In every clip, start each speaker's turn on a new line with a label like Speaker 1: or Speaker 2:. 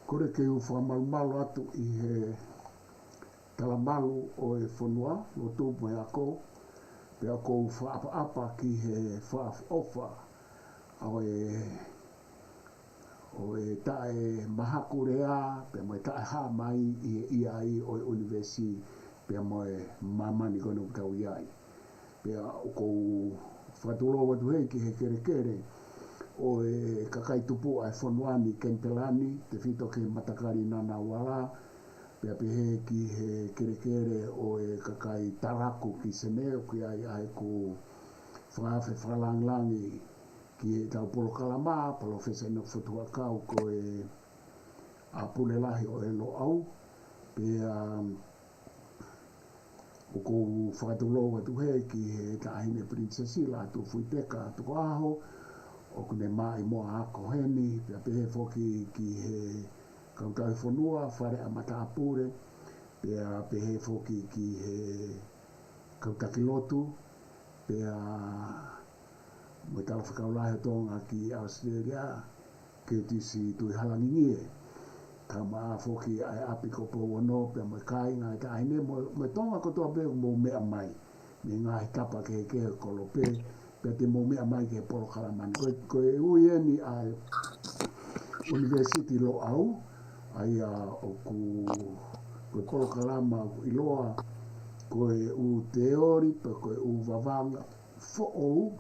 Speaker 1: Kore ke u whamalu atu I he talamalu o e whanua, o tūpu e ako, pe ako u whaapa ki he whaafofa, o e tae mahaku rea, pe mo e tae ha mai I e iai o e universi, pe mo e mamani kono tau iai. Pe o kou whatulo watu hei ki he kere kere, o e kakai tupu ai whanuani kentelani, te whito ke matakari nana wala, pe he ki he kere kere o e kakai taraku ki seneo ki ai ku whaafe whalanglangi ki e tau polo kalama, profesa ino whatua kau ko e a pulelahi o e lo au, pe o kou whakatulo watu he ki he tahine princesi la tu fuiteka tu aho, o kune mai moa ako heni, pe he foki ki he kautau whanua, whare a mata apure, pe he foki ki he kautaki lotu, pe mo tala whakaulahi tonga ki Australia, ke tisi tui halangi ngie, ka maa foki ai api ko po wano, pe mo kai ngai ka aine, mo tonga kotoa pe mo mea mai, me ngai tapa ke kolope, pe te mo mea mai ke polo kalamani. Ko e ui eni ai University lo au, ai o ku polo kalama iloa, ko e u teori, pe ko e u vavanga, fo ou,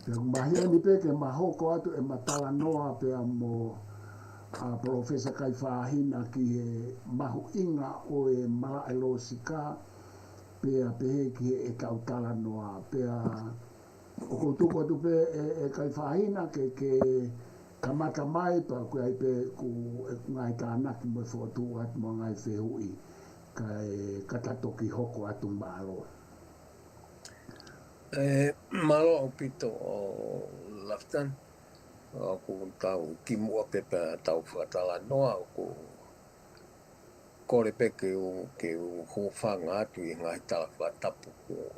Speaker 1: pe mahia ni pe ke mahoko atu e matala noa pe mo a profesa kai whahina ki e mahu inga o e mala e lo sika, pe he ki e kautala noa, pe o koutuko atu pe e kai whahina ke kamata mai pa ku ai pe ku ngai tānaki mo whotu atu mo ngai whehui kai katatoki hoko atu maalo.
Speaker 2: Malo o pito o laftan, ku tau kimua pepe tau whakatala noa ku kore pe ke u hōwhanga atu I ngai tala whatapu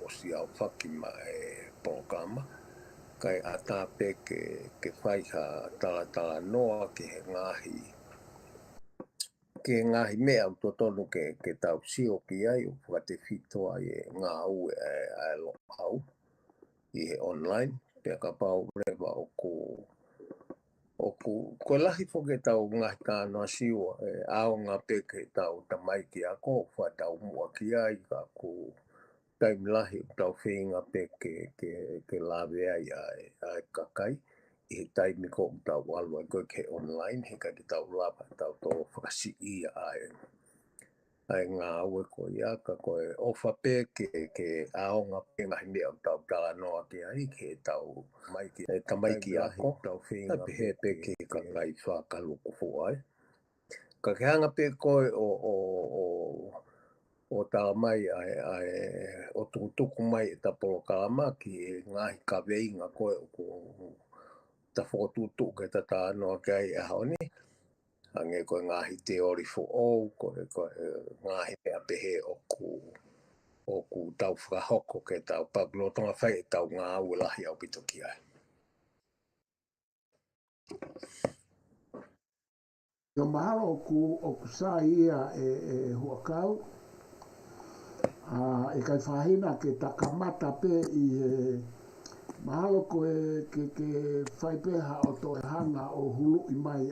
Speaker 2: o si au whakima e programa. Kai ata pe ke whaiha tala noa ke he ngahi mea o totonu ke tau sio ki ai o whakate whitoa I ngā ue e lo au I he online. Pea ka pau rewa o ko lahi whoke tau ngahi tānoa siwa ao ngā peke tau tamaiki ako o whatau mua ki ai ka ku taim lahi tau whinga peke ke lawe ai ai kakai. I he taimi ko tau alwa koe ke online he ka ki tau lapa tau tō whakasi ia ai ngā ue ko ia ka koe ofa pe ke aonga pe ngahi mea o tau tala noa ki ai ke tau tamaiki ako tau whinga pe pe ke ka kai whakalu kufu ai. Ka ke hanga pe koe o tala mai o tukutuku mai e tapolo kalama ki ngahi ka veinga koe o ta whotutu ke ta tā noa ki ai e haoni. Ange koe ngahi teori fo ou, koe ngahi mea pehe o ku tau whakahoko ke tau paglotonga whai e tau ngā ue lahi au pito ki ai.
Speaker 1: Yo mahalo o ku sa ia e huakau, e kai whahina ke takamata pe I mahalo ko ke whaipeha o to e hanga o hulu I mai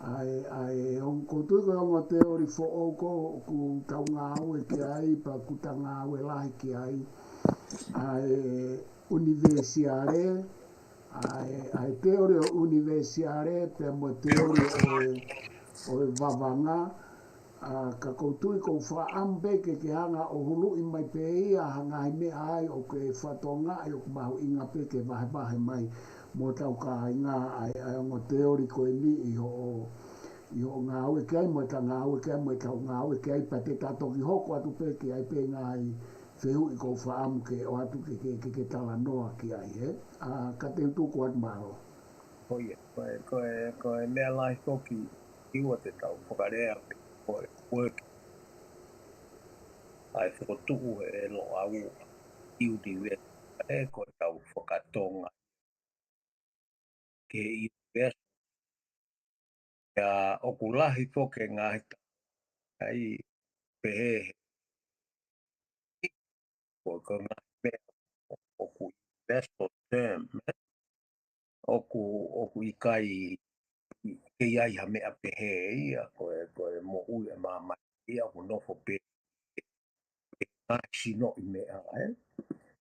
Speaker 1: ai on koutu ko ongo teori fo o ko ku tau ngā ue ki ai pa ku ta ngā ue lahi ki ai universiare ai teori o universiare pe mo teori o e vavanga ka koutu ko wha ambe ke hanga o hulu I mai pe ia hanga I me ai o ke whatonga ai o mahu inga pe ke vahe mai mo tau ka inga ai ongo teori ko ni I ho ngā ue ke ai mo ta ngā ue ke ai mo tau ngā ue ke ai pa te tatoki hoko atu pe ke ai pe ngai whehu I ko whaamu ke o atu ke tala noa ki ai ka te utu ko atu maro.
Speaker 2: Oia, koe mea lai toki iwa te tau whakarea koe work. Ai whakotuu e lo au iu diwe koe tau whakatonga ke iu o kulahi foke ngā ai pehe ko ngā mea o ku investor term o ku ikai ke ia ha mea pehe ia ko mo ui e mama ia ko nofo pe ngā sino i mea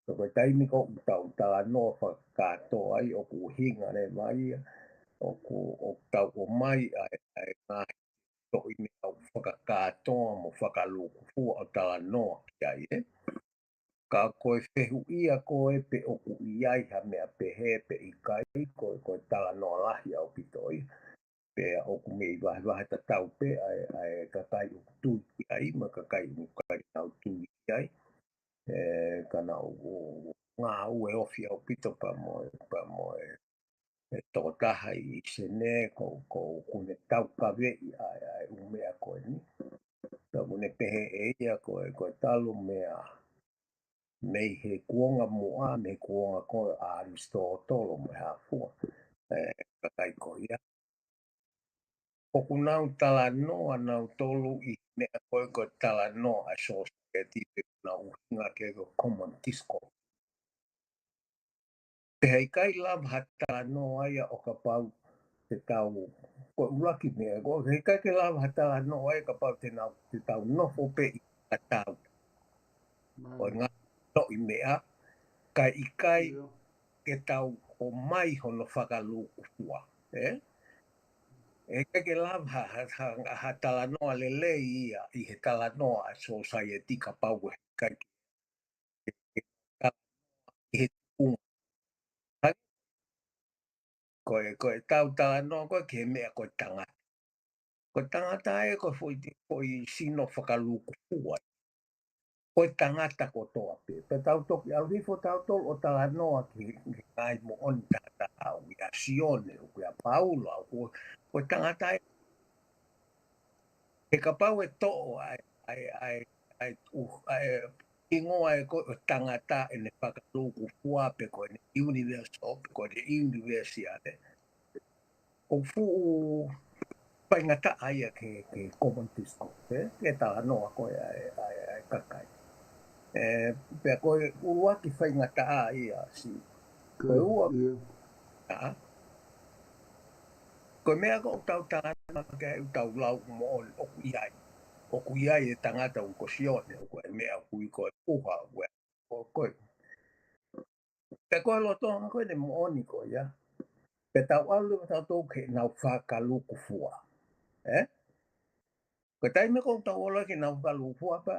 Speaker 2: ko taimi ko tau tā no whakato ai o ku hinga re mai o tau o mai ai ngā to i me au whakakātoa mo whakaluku fua o tala noa ki ai Ka koe whehu ia koe pe oku iai ha mea pehe pe i kai koe tala noa lahi au pitoi. Pe oku me i wahe ta tau pe ai kakai uku tui ki ai ma kakai uku kai au tui ki ai. Kana ngā ue ofi au pito pa moe totaha i sene ko kune tau kawe i ai umea koe ni. Ka kune pehe e ia koe talu mea mei he kuonga moa me kuonga koe a Aristotolo me hafua. Kakai ko ia. Oku nau tala noa nau tolu i mea koe tala noa a society pe na uhinga ke ko common discourse. Te hei kai lava ha tala noa ia o ka pau te tau ko uraki mea. Ko hei kai ke lava ha tala noa ia ka pau te tau nofo pe i ka tau. Ko ngā no i mea kai i kai ke tau o mai hono whakaluku fua. E ke lava ha tala noa lele ia i he tala noa a society ka pau e kai i he tunga. Koe tau tala noa koe ke mea koe tangata. Koe tangata e koe foi sino whakaluku fua. Koe tangata ko toa pe. Pe tau toki au rifo tau tol o tala noa ki ngai mo on tata au i a Sione o kia Paulo au koe tangata e ka pau e to'o ai ingoa e koe o tangata e ne whakaluku fua pe koe ne universe o pe koe ne universe ane. O fuu whaingata aia ke common discourse, ke tala noa koe ai kakai. Pea koe urua ki whaingata a ia si. Koe ua koe mea ko tau tangata ke tau lau mo o iai. O kuiai e tangata u ko Sione, o koe mea kui koe puha, o koe. Pe koe lo tonga koe ne mo oni koe, ia. Pe tau alu tau tau ke nau whakaluku fua. Ko taime ko tau ola ke nau whakaluku fua, pa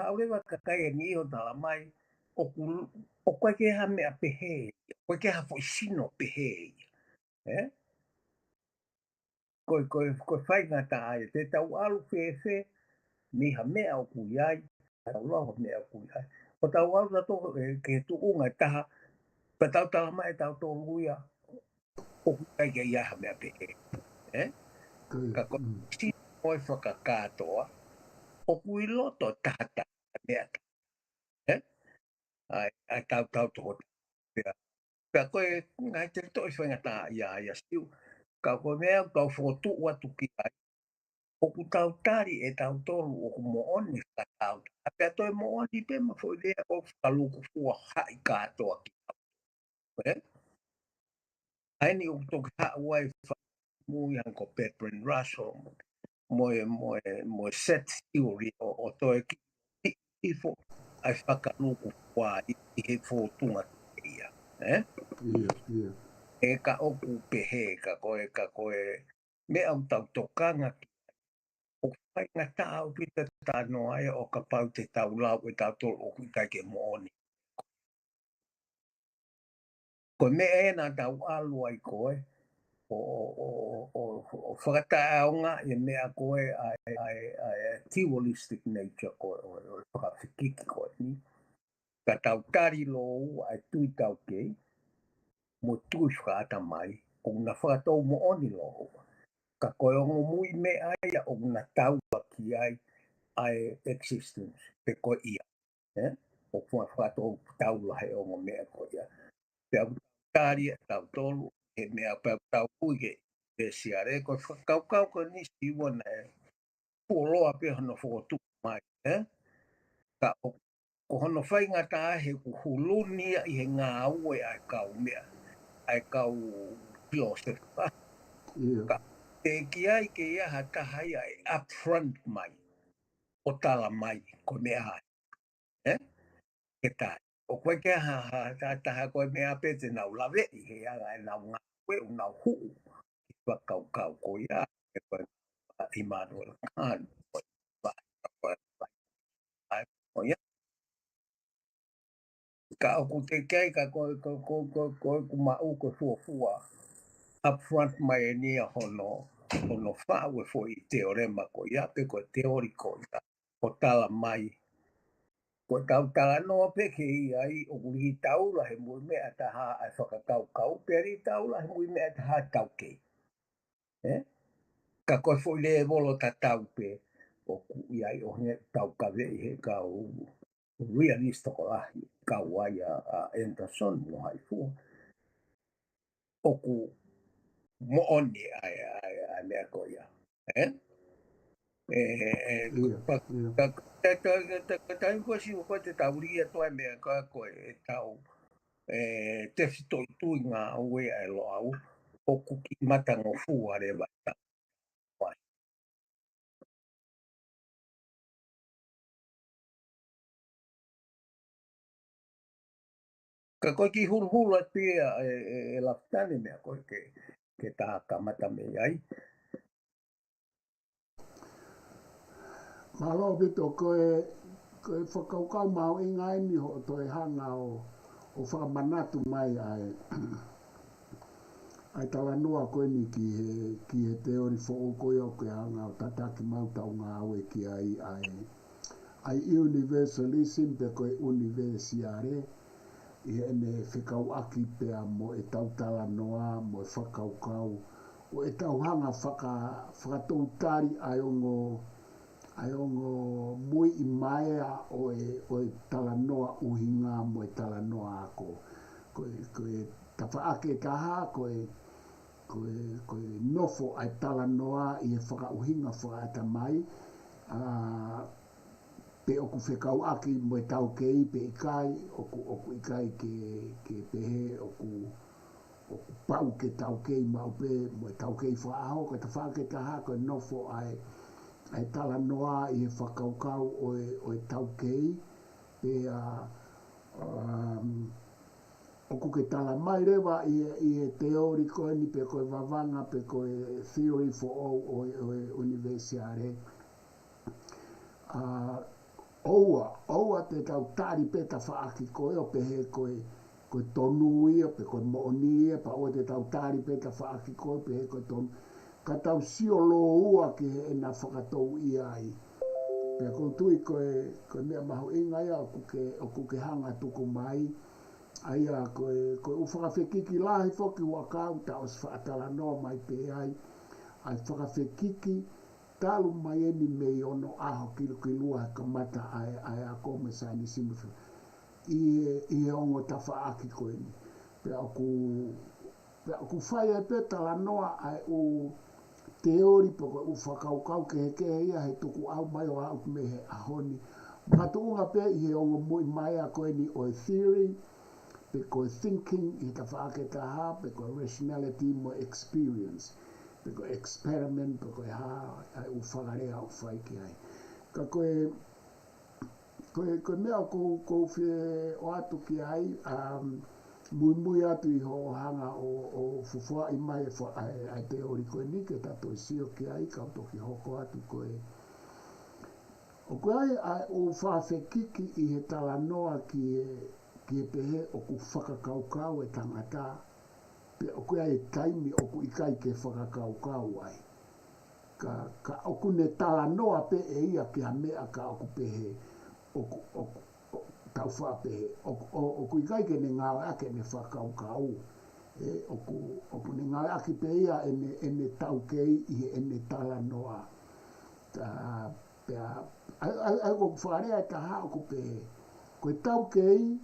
Speaker 2: haurewa kakai e ni o tala mai, o koe ke ha mea pehe, koe ke ha foi sino pehe. Koe whaingata ai, te tau alu whewhe, miha mea o kuiai, tau loa mea o kuiai. O tau alu na tō ke tu unga taha, pa tau tala mai tau tō ruia, o kuiai ke iaha mea pehe. Ka koe si moi whakakātoa, o kui loto tata mea ta. Ai tau tō pia. Pia koe ngai te toi whaingata ia siu, ka koe mea kau whotu ua tuki ai, o ku tau tari e tau tolu o ku mooni whakatau. A pia toi mooni pe ma fo lea o whakaluku fua hai kātoa ki tau. Aini o toki haa uai mui hanko Bertrand Russell, moe set theory o toi ki ifo ai whakaluku fua i he fōtunga ia. E ka oku pehe ka koe me au tau tokanga ki o whai ngā tāu pita tāno ai o ka pau te tau lau e tau tol o kui kai ke mooni. Koe me e nā tau alu ai koe o whakataonga e mea koe ai dualistic nature koe o whakawhikiki koe ni. Ka tau tari lo u ai tui tau kei mo tui whakaata mai o ngā whakatou mooni lo u. Ka koe o ngomui me ai o ngā tau ki ai existence pe koe ia. O kua whakatou tau lahe o ngā mea koe ia. Pea tari e tau tolu e mea pea tau uige e siare ko kau ko ni si wona poloa pe hono fotu mai ka ko hono fai ngata he ku huluni i he ngā ue ai kau mea ai kau Joseph ka te ki ai ke ia ha tahai ai upfront mai o tala mai ko mea hai ke tai o koe ke ha taha koe mea pe te nau lawe i he anga e nau ngā ue o nau huu i tua kau ko ia e koe Immanuel Khan o ia ka o ku te kei ka koe ku mau ko fuafua upfront mai e nia hono whaue fo i teorema ko ia pe ko teoriko ia o tala mai ko tau tala noa pe ke i ai o kuri taula he mui mea taha ai whakakau peri taula he mui mea taha tau kei ka koe fo i le volo ta tau pe o ku i ai o he tau kawe i he kau realista ko ahi kau ai a Anderson no hai fu o ku mo oni ai mea ko ia tai ko si ko te tauria to mea ka ko e tau te fito tu ngā ue ai lo au o ku ki mata ngo fu are ba ka ko ki hulu atu e la tani mea ko ke ta ka mata me ai
Speaker 1: malo bito koe whakaukau mau i ngai ni ho to e hanga o whakamanatu mai ai tala noa koe ni ki he teori fo o koe o ke hanga o tataki mau tau ngā aue ki ai universalism pe koe universiare i ene whikau aki pea mo e tau tala noa mo e whakaukau o e tau hanga whakatautari ai ongo mui i maea o e tala noa uhinga mo e tala noa ako koe tawha ake taha koe nofo ai tala noa i e whakauhinga whakaata mai pe oku whekau aki mo e tau kei pe ikai oku ikai ke pehe oku pau ke tau kei mau pe mo e tau kei whaaho koe tawha ake taha koe nofo ai tala noa i e whakaukau o e tau kei pe oku ke tala mai rewa i e teori koe ni pe koe wawanga pe koe theory for all o e universiare oua te tau tari pe ta whaaki koe o pehe koe tonu ia pe koe mooni ia pa o te tau tari pe ta whaaki koe pehe koe tonu ka tau sio lo ua ki e na whakatou ia ai pe koutui koe mea mahu inga ia o kuke hanga tuku mai aia koe whakawhekiki lahi whoki wakau ta os whaatala noa mai pe ai whakawhekiki talu mai eni mei ono aho kilua ka mata ai a kome saini simufu i e ongo ta whaaki koe ni pe aku whai e pe tala noa ai u teori poko u whakaukau ke ia he tuku au mai o au me he ahoni matu unga pe i he ongo mui mai a koe ni o theory pe koe thinking i ta whaake taha pe koe rationality mo experience pe koe experiment pe koe ai u whakarea u whai ki ai ka koe mea kou whie o atu ki ai mui atu i ho hanga o fufua i mai ai te ori koe ni ke tato i sio ki ai ka toki hoko atu koe o koe ai o whawhekiki i he tala noa ki e pehe o ku whakakaukau e tangata pe o koe ai taimi o ku ikai ke whakakaukau ai ka o ku ne tala noa pe e ia ki a mea ka o ku pehe tau whapehe o ku ikai ke ne ngā ake ne whakaukau o ku ne ngā ake pe ia ene tau kei i ene tala noa ai ko wharea e taha o ku pehe koe tau kei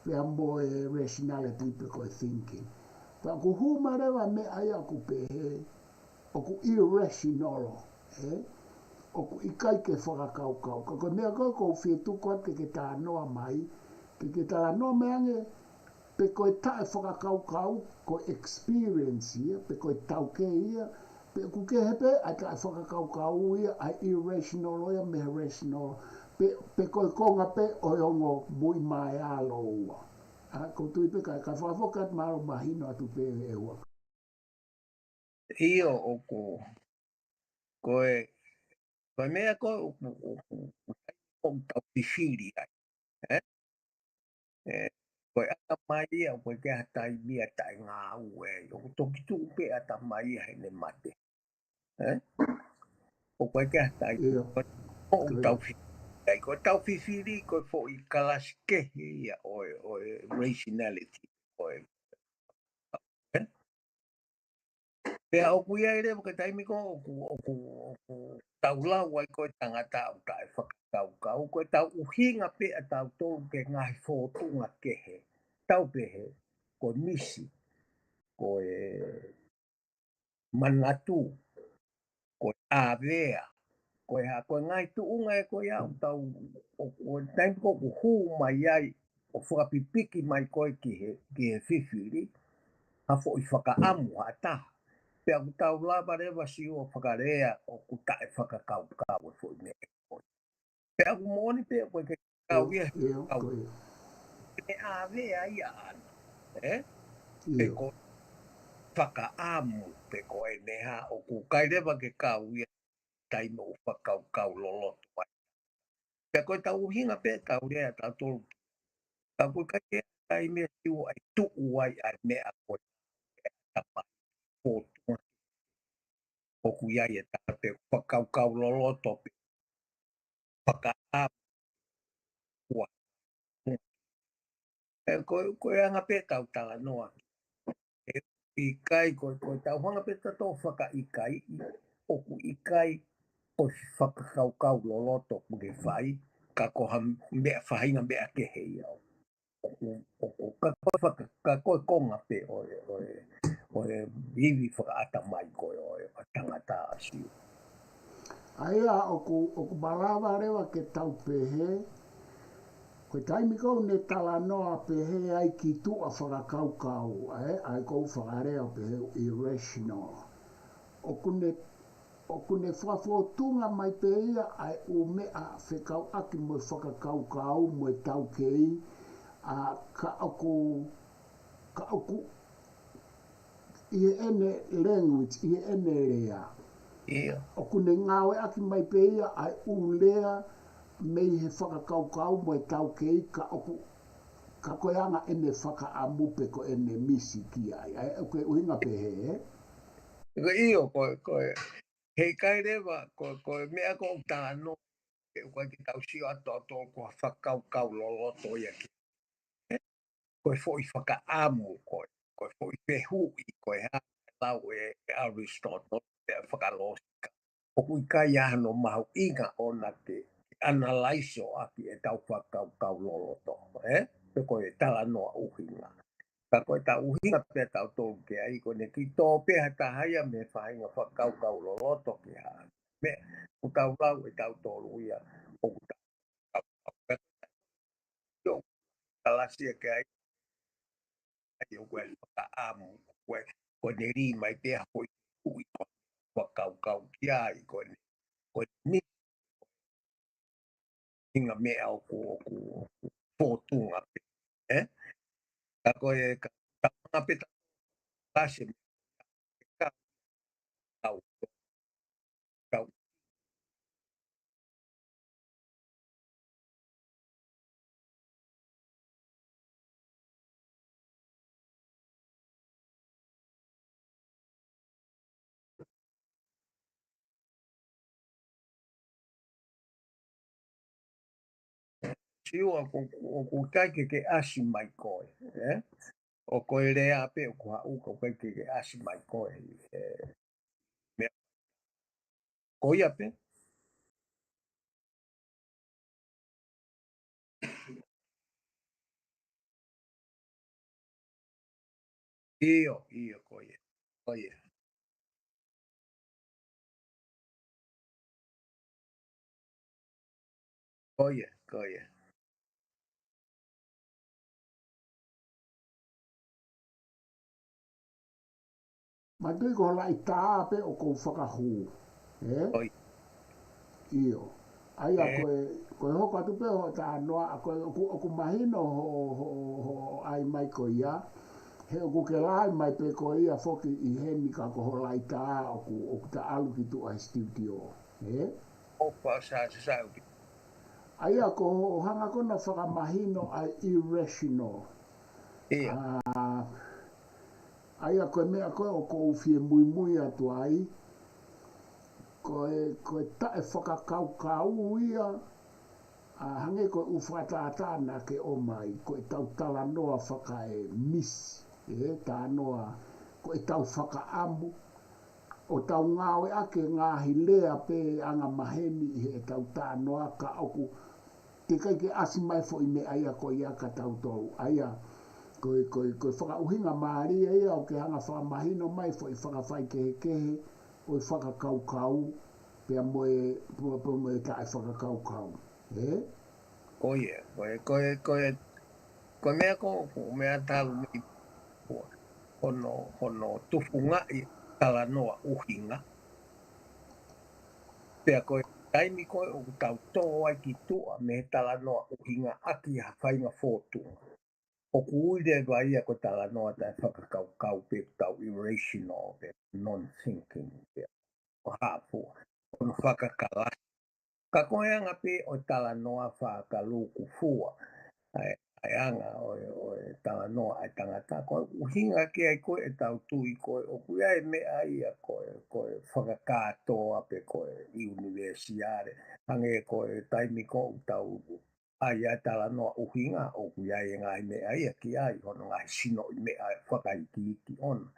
Speaker 1: pea mo e rationality pe koe thinking Pa ku huma rewa me ai aku pehe, o ku irrational, o ku ikai ke whakakaukau. Ka ko mea ko whietu koa ke tā noa mai, ke tā noa me ange, pe koe tae whakakaukau, ko experience ia, pe koe tauke ia, pe ku ke hepe, ai tae whakakaukau ia, ai irrational ia, me rational, pe koe konga pe, o ongo mui mai alo ua. Ko tui pe ka whawhokat maro mahino atu pe e ua.
Speaker 2: Io o koe mea koe o tau whiwhiri ai. Koe ata mai ia, koe ke hatai mia tai ngā ue, o toki tu pe ata mai ia hene mate. O koe ke hatai, o tau whiwhiri. Koe tau whiwhiri, koe fo i kalasike ia o rationality. Pea o kuia ere ka taimi ko o tau lau ai koe tangata o tae whakakaukau. Koe tau uhinga pe a tau tō ke ngahi whōtunga kehe. Tau pehe, koe misi, koe manatu, koe āwea, koe ngai tuunga e koe au tau o taimi ko hū mai ai o whakapipiki mai koe ki he whiwhiri. Hafo i whakaamu ha taha. Pea ku tau lava rewa si o whakarea o ku tae whakakaukau e fwoi mea koe. Pea ku mōni pea koe ke kau ia kau. E āwea ia ana. Pe koe whakaamu pe koe neha o ku kai rewa ke kau ia taimo o whakaukau loloto ai. Pea koe tau hinga pea kau rea tau tolu. Tau koe kai ea tai mea siwo ai tuu ai ai mea koe. Tapa pōtunga. Oku iai e tāpe whakaukau loloto pe whakaamu ua. Koe anga pe tau tala noa. I kai koe tau hanga pe tato whaka i kai. Oku i kai koe whakaukau loloto kure whai. Ka koha mea whahinga mea kehe iau. Ka koe konga pe oe hiwi whakaata mai koe oe tangata asiu.
Speaker 1: Aia oku malawa rewa ke tau pehe, koe taimi kou ne tala noa pehe ai ki tu a whakakaukau, ai kou whakarea pehe irrational. Oku ne whawhotunga mai pehe ai o mea whekau aki mo whakakaukau mo tau kei, ka oku i ene language, i ene rea. O kune ngawe aki mai peia ai ulea mei he whakakaukau mo e tau kei ka oku ka koeanga ene whakaamu pe ko ene misi ki ai. Ai koe uhinga pehe,
Speaker 2: Iyo koe hei kai rewa koe mea ko tāno koe ki tau sio ato ko whakaukau loloto ia ki. Koe fo i whakaamu koe fo i pehui koe ha lau e Aristotle e whakalosika. Oku i kai ahano mahu inga o na ke analaiso aki e tau whakaukau loloto. Pe koe tala noa uhinga. Ka koe ta uhinga pe tau tōu ke ai kone ki tō peha ta haia me whainga whakaukau loloto ki ha. Me u tau lau e tau tōru ia o ku tau whakaukau. Yo, talasia ke ai o koe whakaamu koe ne ri mai peha koe ui koe whakaukau ki ai koe ni inga mea o ku pōtunga pe. Ka koe ka tanga pe tase me ka tau tau. Siu a ku kai ke asi mai koe. O koe rea pe o kua uka koe ke asi mai koe. Koia pe? Io, koia. Koia. Koia.
Speaker 1: Ma tui ko lai tā pe o kou whakahu.
Speaker 2: Koia.
Speaker 1: Io. Aia koe hoko atu pe ho tā noa, koe oku mahino ho ai mai ko ia. He oku ke lai mai pe ko ia foki i heni ka ko ho lai tā oku ta alu ki tu ai studio.
Speaker 2: Opa sa upi.
Speaker 1: Aia ko hanga kona whakamahino ai irrational.
Speaker 2: Ia.
Speaker 1: Aia koe mea koe o ko uwhie mui atu ai. Koe tae whakakau ia. Hange koe uwhataatana ke o mai. Koe tau tala noa whakae miss. Tā noa. Koe tau whakaamu. O tau ngāwe ake ngāhi lea pe anga maheni i he tau tā noa ka oku. Te kai ke asi mai fo i me aia koe ia ka tau tau. Aia koe whakauhinga maari ia o ke hanga whakamahino mai fo i whakawhai kehe o i whakakaukau pia moe tae whakakaukau.
Speaker 2: Koe mea ko mea talu mi hono tufunga i tala noa uhinga. Pea koe taimi koe o tau tō ai ki tua me tala noa uhinga aki ha whainga fōtunga. O kuuide vai ia ko tala noa tai whakakaukau pe tau irrational pe non-thinking pe o hapu o no whakakala. Ka koe anga pe o tala noa whakaluku fua ai anga o tala noa ai tangata koe uhinga ke ai koe e tau tui koe o kuia e mea ia koe whakakatoa pe koe i universiare hange koe taimi ko tau ai a tala noa uhinga o kuia e ngai mea ia ki ai hono ngai sino i mea whakaiki ona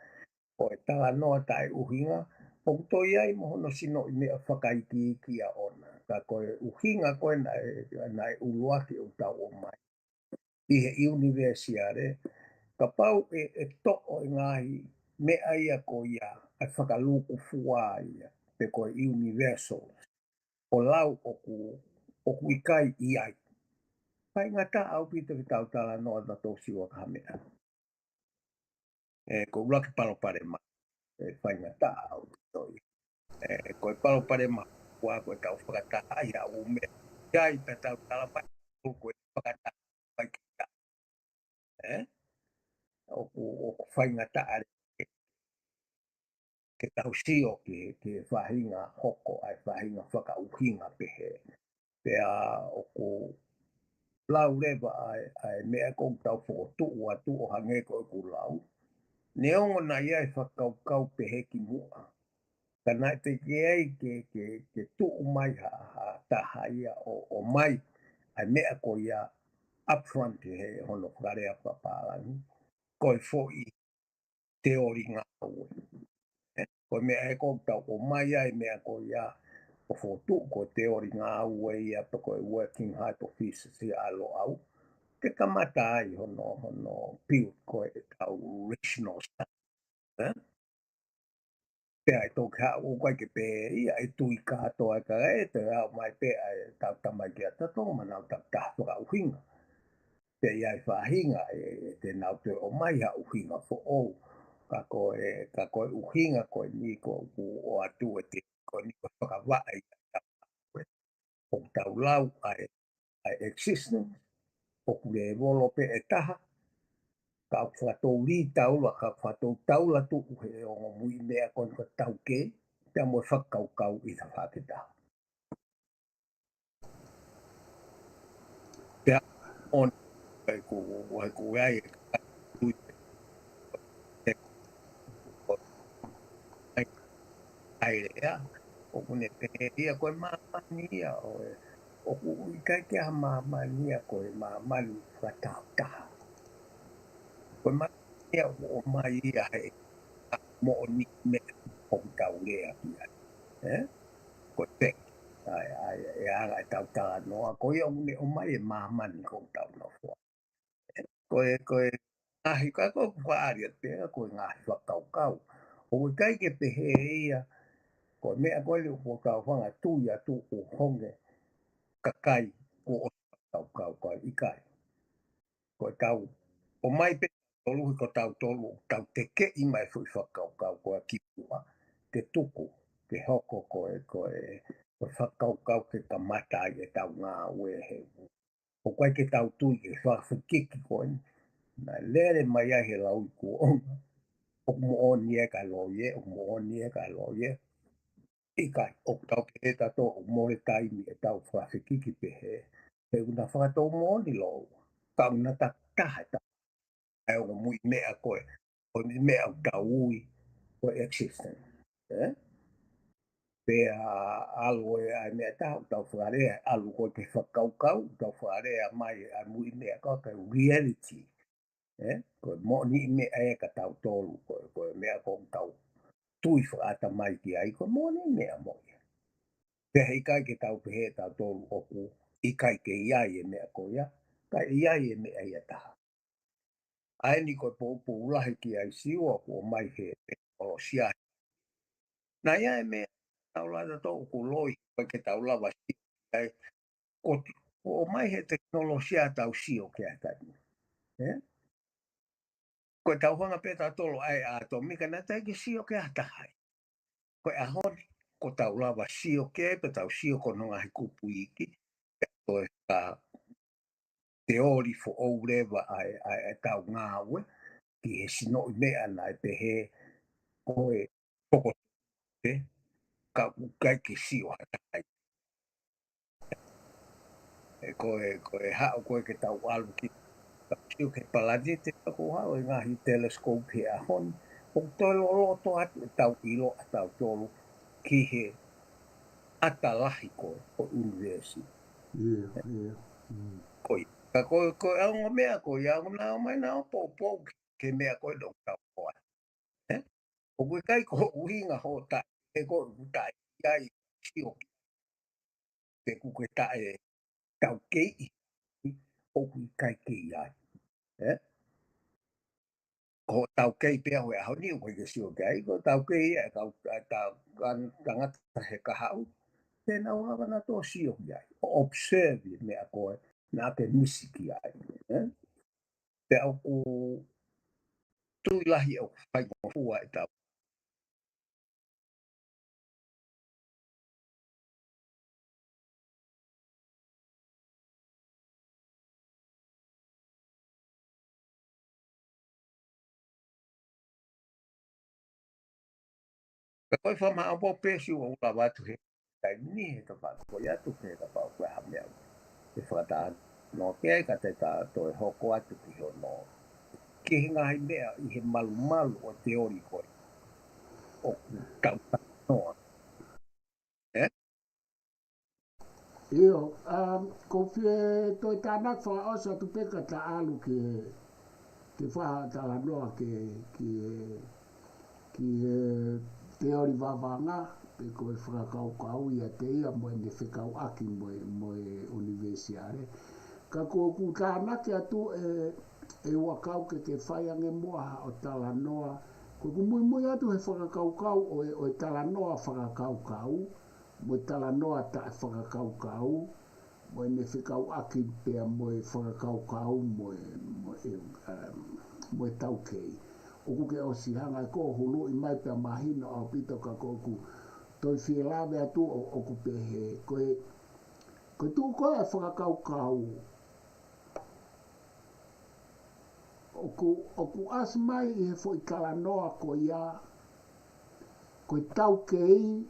Speaker 2: o e tala noa tai uhinga o toi ai mo hono sino i mea whakaiki a ona ka koe uhinga koe nai uluaki o tau o mai i he universiare, ka pau e to'o i ngahi mea ia ko ia, ai whakaluku fua ia, pe koe universal, o lau oku ikai i ai. Pai ngata au pita ki tau tala noa na tō siwa ka mea. Ko ulaki palo pare ma, pai ngata au toi. Koe palo pare ma, kua koe tau whakata ai a ume. Iai pe tau tala pai, koe whakata pai kita. O whaingata are ke tausio ke whahinga hoko ai whahinga whakauhinga pehe. Pea o ko lau lewa ai mea kong tau whotu ua tu o hange ko ku lau. Neongo na iai whakaukau pehe ki mua. Ka nai te keai ke tu mai ha taha ia o mai ai mea ko ia upfront he hono whakarea whapālangi. Koi fo i teori ngā ue. Ko mea e ko tau o mai ai mea ko ia o fotu ko teori ngā ue ia pa ko working hypothesis ia alo au. Ke kamata ai hono piu ko e tau rational stuff. Pea e tō ka o kai ke pe ia e tui katoa ka e te au mai pe ai tau tamai ki a tato mana tau tahtoka uhinga. Te iai whahinga e te nau te o mai ha uhinga fo ou. Ka koe uhinga koe ni ko o atu e te koe ni ko whakawaa i o tau lau ai existence o kule e wolo pe e taha ka whatou li tau la ka whatou tau la tu he o mui mea koe ka tau ke te amo e whakaukau i ta whaketa. Pea on ai ku ai ai rea o kune peheria koe mamania o ku i kai ke ha mamania koe mamani whatautaha. Koe mamania o mai ia he mo o ni me o tau lea ki ai. Koe pe ai e aga e tau tala noa koe o mai e mamani ko tau no fua. Koe Ahi ka ko kwa aria te ko ngā whakaukau. O kai ke te he ia, ko mea koe le ko ka whanga tui atu o honge kakai ko o whakaukau ko ikai. Ko tau, o mai pe tolu ko tau tolu, tau te ke i mai fui whakaukau ko a kipua, te tuku, te hoko ko e whakaukau ke ka matai e tau ngā ue he. O kai ke tau tui e whakiki koe, na lere mai ahe lau i ko onga. O mo oni e ka loie, o mo oni e ka loie. Ikai, o tau ke he tato o mo e taimi e tau whakiki pe he. He una whakato mo oni lo. Tau na ta taha ta. Ai o mui mea koe. O mi mea o tau ui. Ko existence. Eh? Pe a alo e ai mea tau whakarea. Alu ko te whakaukau. Tau whakarea mai a mui mea koe. Reality. Ko mo ni mea e ka tau tolu. Ko mea ko tau tui whaata mai ki ai, ko mōne mea moi. Te hei kai ke tau pehe tau tōru oku, i kai ke iai e mea ko ia, kai iai e mea ia taha. Ai ni ko pōpō ulahi ki ai siwa ko mai he o sia. Na ia e mea tau lada tō ku loi, kai ke tau lawa si, ai, ko mai he teknolosia tau sio ke atai. Ko tau hanga pe tau tolo ai a tō mika na tai ke sio ke atai. Ko e ahon, ko tau lawa sio ke, pe tau sio ko nonga he kupu iki, ko e ka te ori fo ou rewa ai tau ngā ue, ki he sino i mea na e pe he, ko e toko te, ka ukai ke sio hatai. Ko e hao koe ke tau alu ki, ka sio ke paladite, ka ko hao e ngahi telescope he ahon, o toi loto atu e tau ilo a tau tolu, ki he atalahi koe o university. Ko au mea ko ia una mai na po ke mea ko do ka ko. O ku kai ko uhinga ho ta e ko ta ai sio te ku ke ta e tau ke o ku kai ke ia. Ko tau ke pe ho ho ni ko ke sio kai ko tau ke ia ka ta kan tanga he ka hau. Te na wa na to sio ia. Observe me a ko na ke misiki ai. Te au ku tui lahi au whai mo fua e tau. Ka koe wha maa po pesi o ula watu he kai ni he ka whatu ko iatu he ka pau koe ha mea. Te whakata no kei ka te tā toi hoko atu ki ho no. Ki he ngahi mea i he malu malu o te ori koe. O tau noa.
Speaker 1: Io, ko fie toi tānak wha osa tu peka ta alu ke whaha tala noa ki te ori wawanga, pe koe whakakau kau ia te ia moe ne whekau aki moe universiare. Ka kua ku tānake atu e wakau ke whaiange moa o tala noa, ko ku mui atu he whakakau kau o tala noa whakakau kau, mo tala noa ta whakakau kau, mo ne whikau aki pia mo whakakau kau mo tau kei. O ku ke o sihanga ko hulu i mai pia mahina o pito ka ko ku toi whie lawe atu o ku pehe. Koe tu koe e whakakau kau. O ku as mai i he fo i kala noa ko ia, koe tau kei,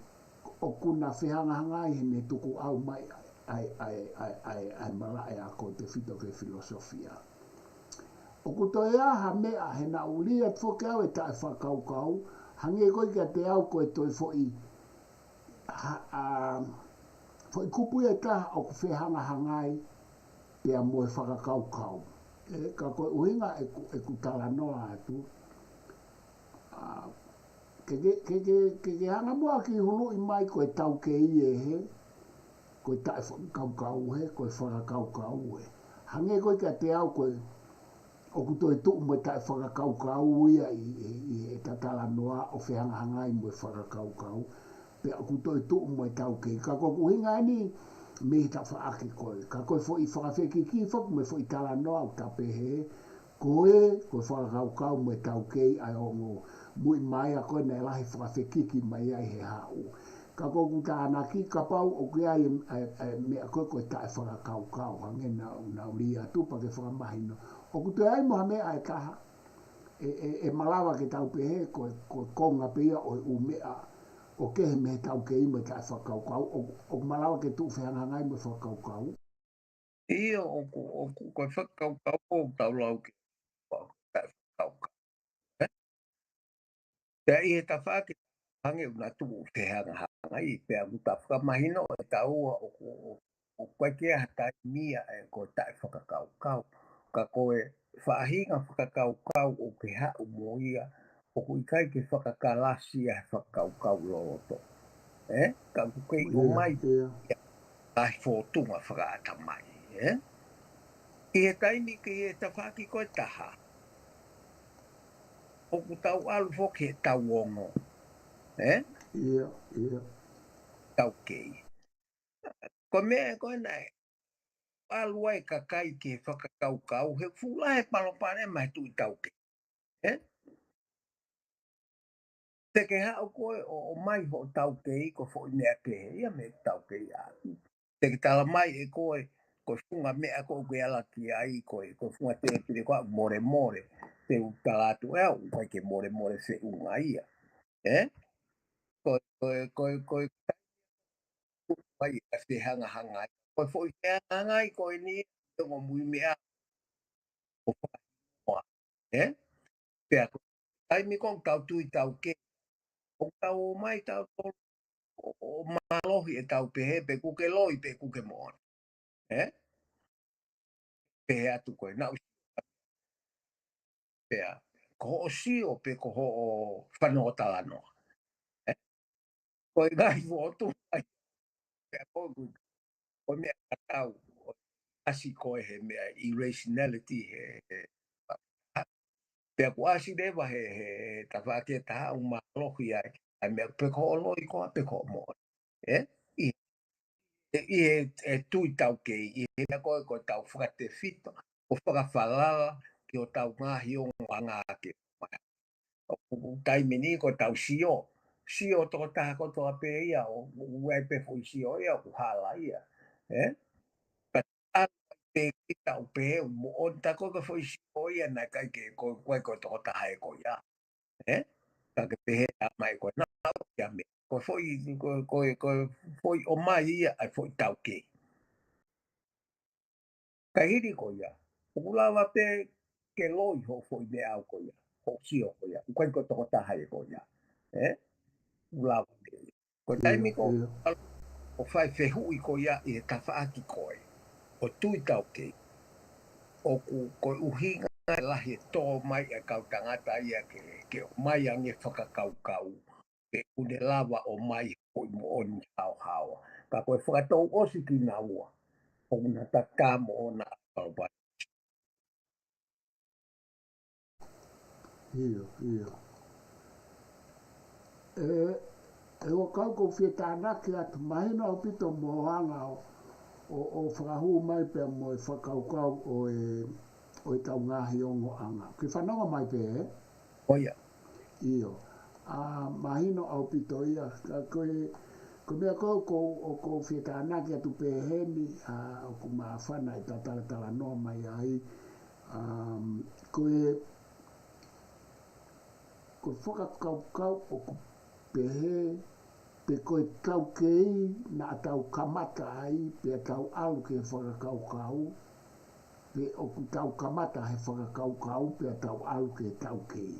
Speaker 1: o kuna whihangahanga i he me tuku au mai ai malae a ko te whito ke filosofia. O ku to ea ha mea he na uli at whoke au e tae whakau kau, hange koe kia te au koe toi fo i kupu e taha o ku whihangahangai pia moe whakakau kau. Ka koe uhinga e ku tala noa atu. Ke hanga mua ki hulu i mai koe tau ke i e he, koe tae kau kau he, koe whaka kau kau he. Hange koe kia te au koe o ku toi tu mo tai whakakaukau ia i tatala noa o whiangahanga i mo whakakaukau. Pe o ku toi tu mo tau ke. Ka ko kuhinga ni me ta whaake koe. Ka koe fo i whakawheki ki whaku me fo i tala noa o tapehe. Koe whakakaukau mo tau ke ai o ngo mui mai a koe nei lahi whakawheki ki mai ai he hau. Ka ko ku tānaki ka pau o ke ai me a koe koe tae whakakaukau. Hange na uria tupa ke whakamahino. O ku te ai moha mea e kaha, e malawa ke tau pehe, ko konga pia o umea, o ke he me tau ke imo tae whakaukau, o malawa ke tu whianga ngai mo whakaukau.
Speaker 2: Ia o koe whakaukau o tau lau ke tae whakaukau. Pea i he ta whake hange una tu whianga hanga i, pea muta whakamahino e taua o koe kia hatai mia e ko tae whakakaukau. Ka koe whaahinga whakakaukau o ke hau mo ia, o kui kai ke whakakalasi e whakaukau loroto. Ka kukei o mai ai fōtunga whakaata mai. I he taimi ki he ta whaki koe taha. O ku tau alu whoki he tau ongo. Tau kei. Ko mea koe nei, alu ai ka kai ke whakakaukau, he fula he palopane mai tui tau kei. Te ke hao koe o mai ho tau kei, ko fo i mea ke ia me tau kei atu. Te ke tala mai e koe, ko funga mea ko ke ala ki ai koe, ko funga te pire koa more more, te utalatu ea, koe ke more more se unga ia. Koe mai a se hanga hanga. Koe fo i te hanga i koe ni, tongo mui mea o whakamoa. Pea koe, taimi kong tau tui tau ke, o tau o mai tau tolu, o malohi e tau pehe, pe kuke loi, pe kuke moa. Pehe atu koe, nau pea, ko ho o sio, pe ko ho o whanua talanoa. Koe ngai fo tu, pea koe mea katau, asi koe he mea irrationality he pea ku asi dewa he ta whake taha o malohi ai, ai mea pe ko o loi koa pe ko o moa. I he tui tau kei, i he koe tau whakate fito, o whakawhalala ki o tau ngahi o ngā ke. O taimini ko tau sio, sio toko taha ko toa pe ia, o uai pe fui sio ia, o hala ia. Ka te kita o pe, o ta ko ka fui sio ia, na kai ke koe ko toko taha e ko ia. Ka ke pehe a mai ko na, ia me. Ko foi o mai ia, ai foi tau kei. Ka hiri ko ia. O kulawa pe ke loi ho foi me au ko ia. Ho sio ko ia. Koe ko toko taha e ko ia. Ulawa pe. Ko taimi ko o fai fehui ko ia i ta whaaki koe. O tui tau kei. O ku koe uhinga lahi tō mai e kau tangata ia ke o mai ange whakakaukau. Pe une lava o mai o mo oni hao hao. Ka koe whakatou osi ki na ua. O na takamo o na palpa.
Speaker 1: Ia. E o kau ko whia tānaki atu mahina o pito mohanga o whakahu mai pe mo e whakaukau o e tau ngahi ongo anga. Ke whanonga mai pe e?
Speaker 2: Oia.
Speaker 1: Io. Mahina o pito ia. Ko mea ko whia tānaki atu pe heni o ku maa whana i tala noa mai ai. Ko whakakaukau o ku pehe, pe koe tau kei na tau kamata ai, pe tau alu ke whakakaukau, pe o ku tau kamata he whakakaukau, pe tau alu ke tau kei.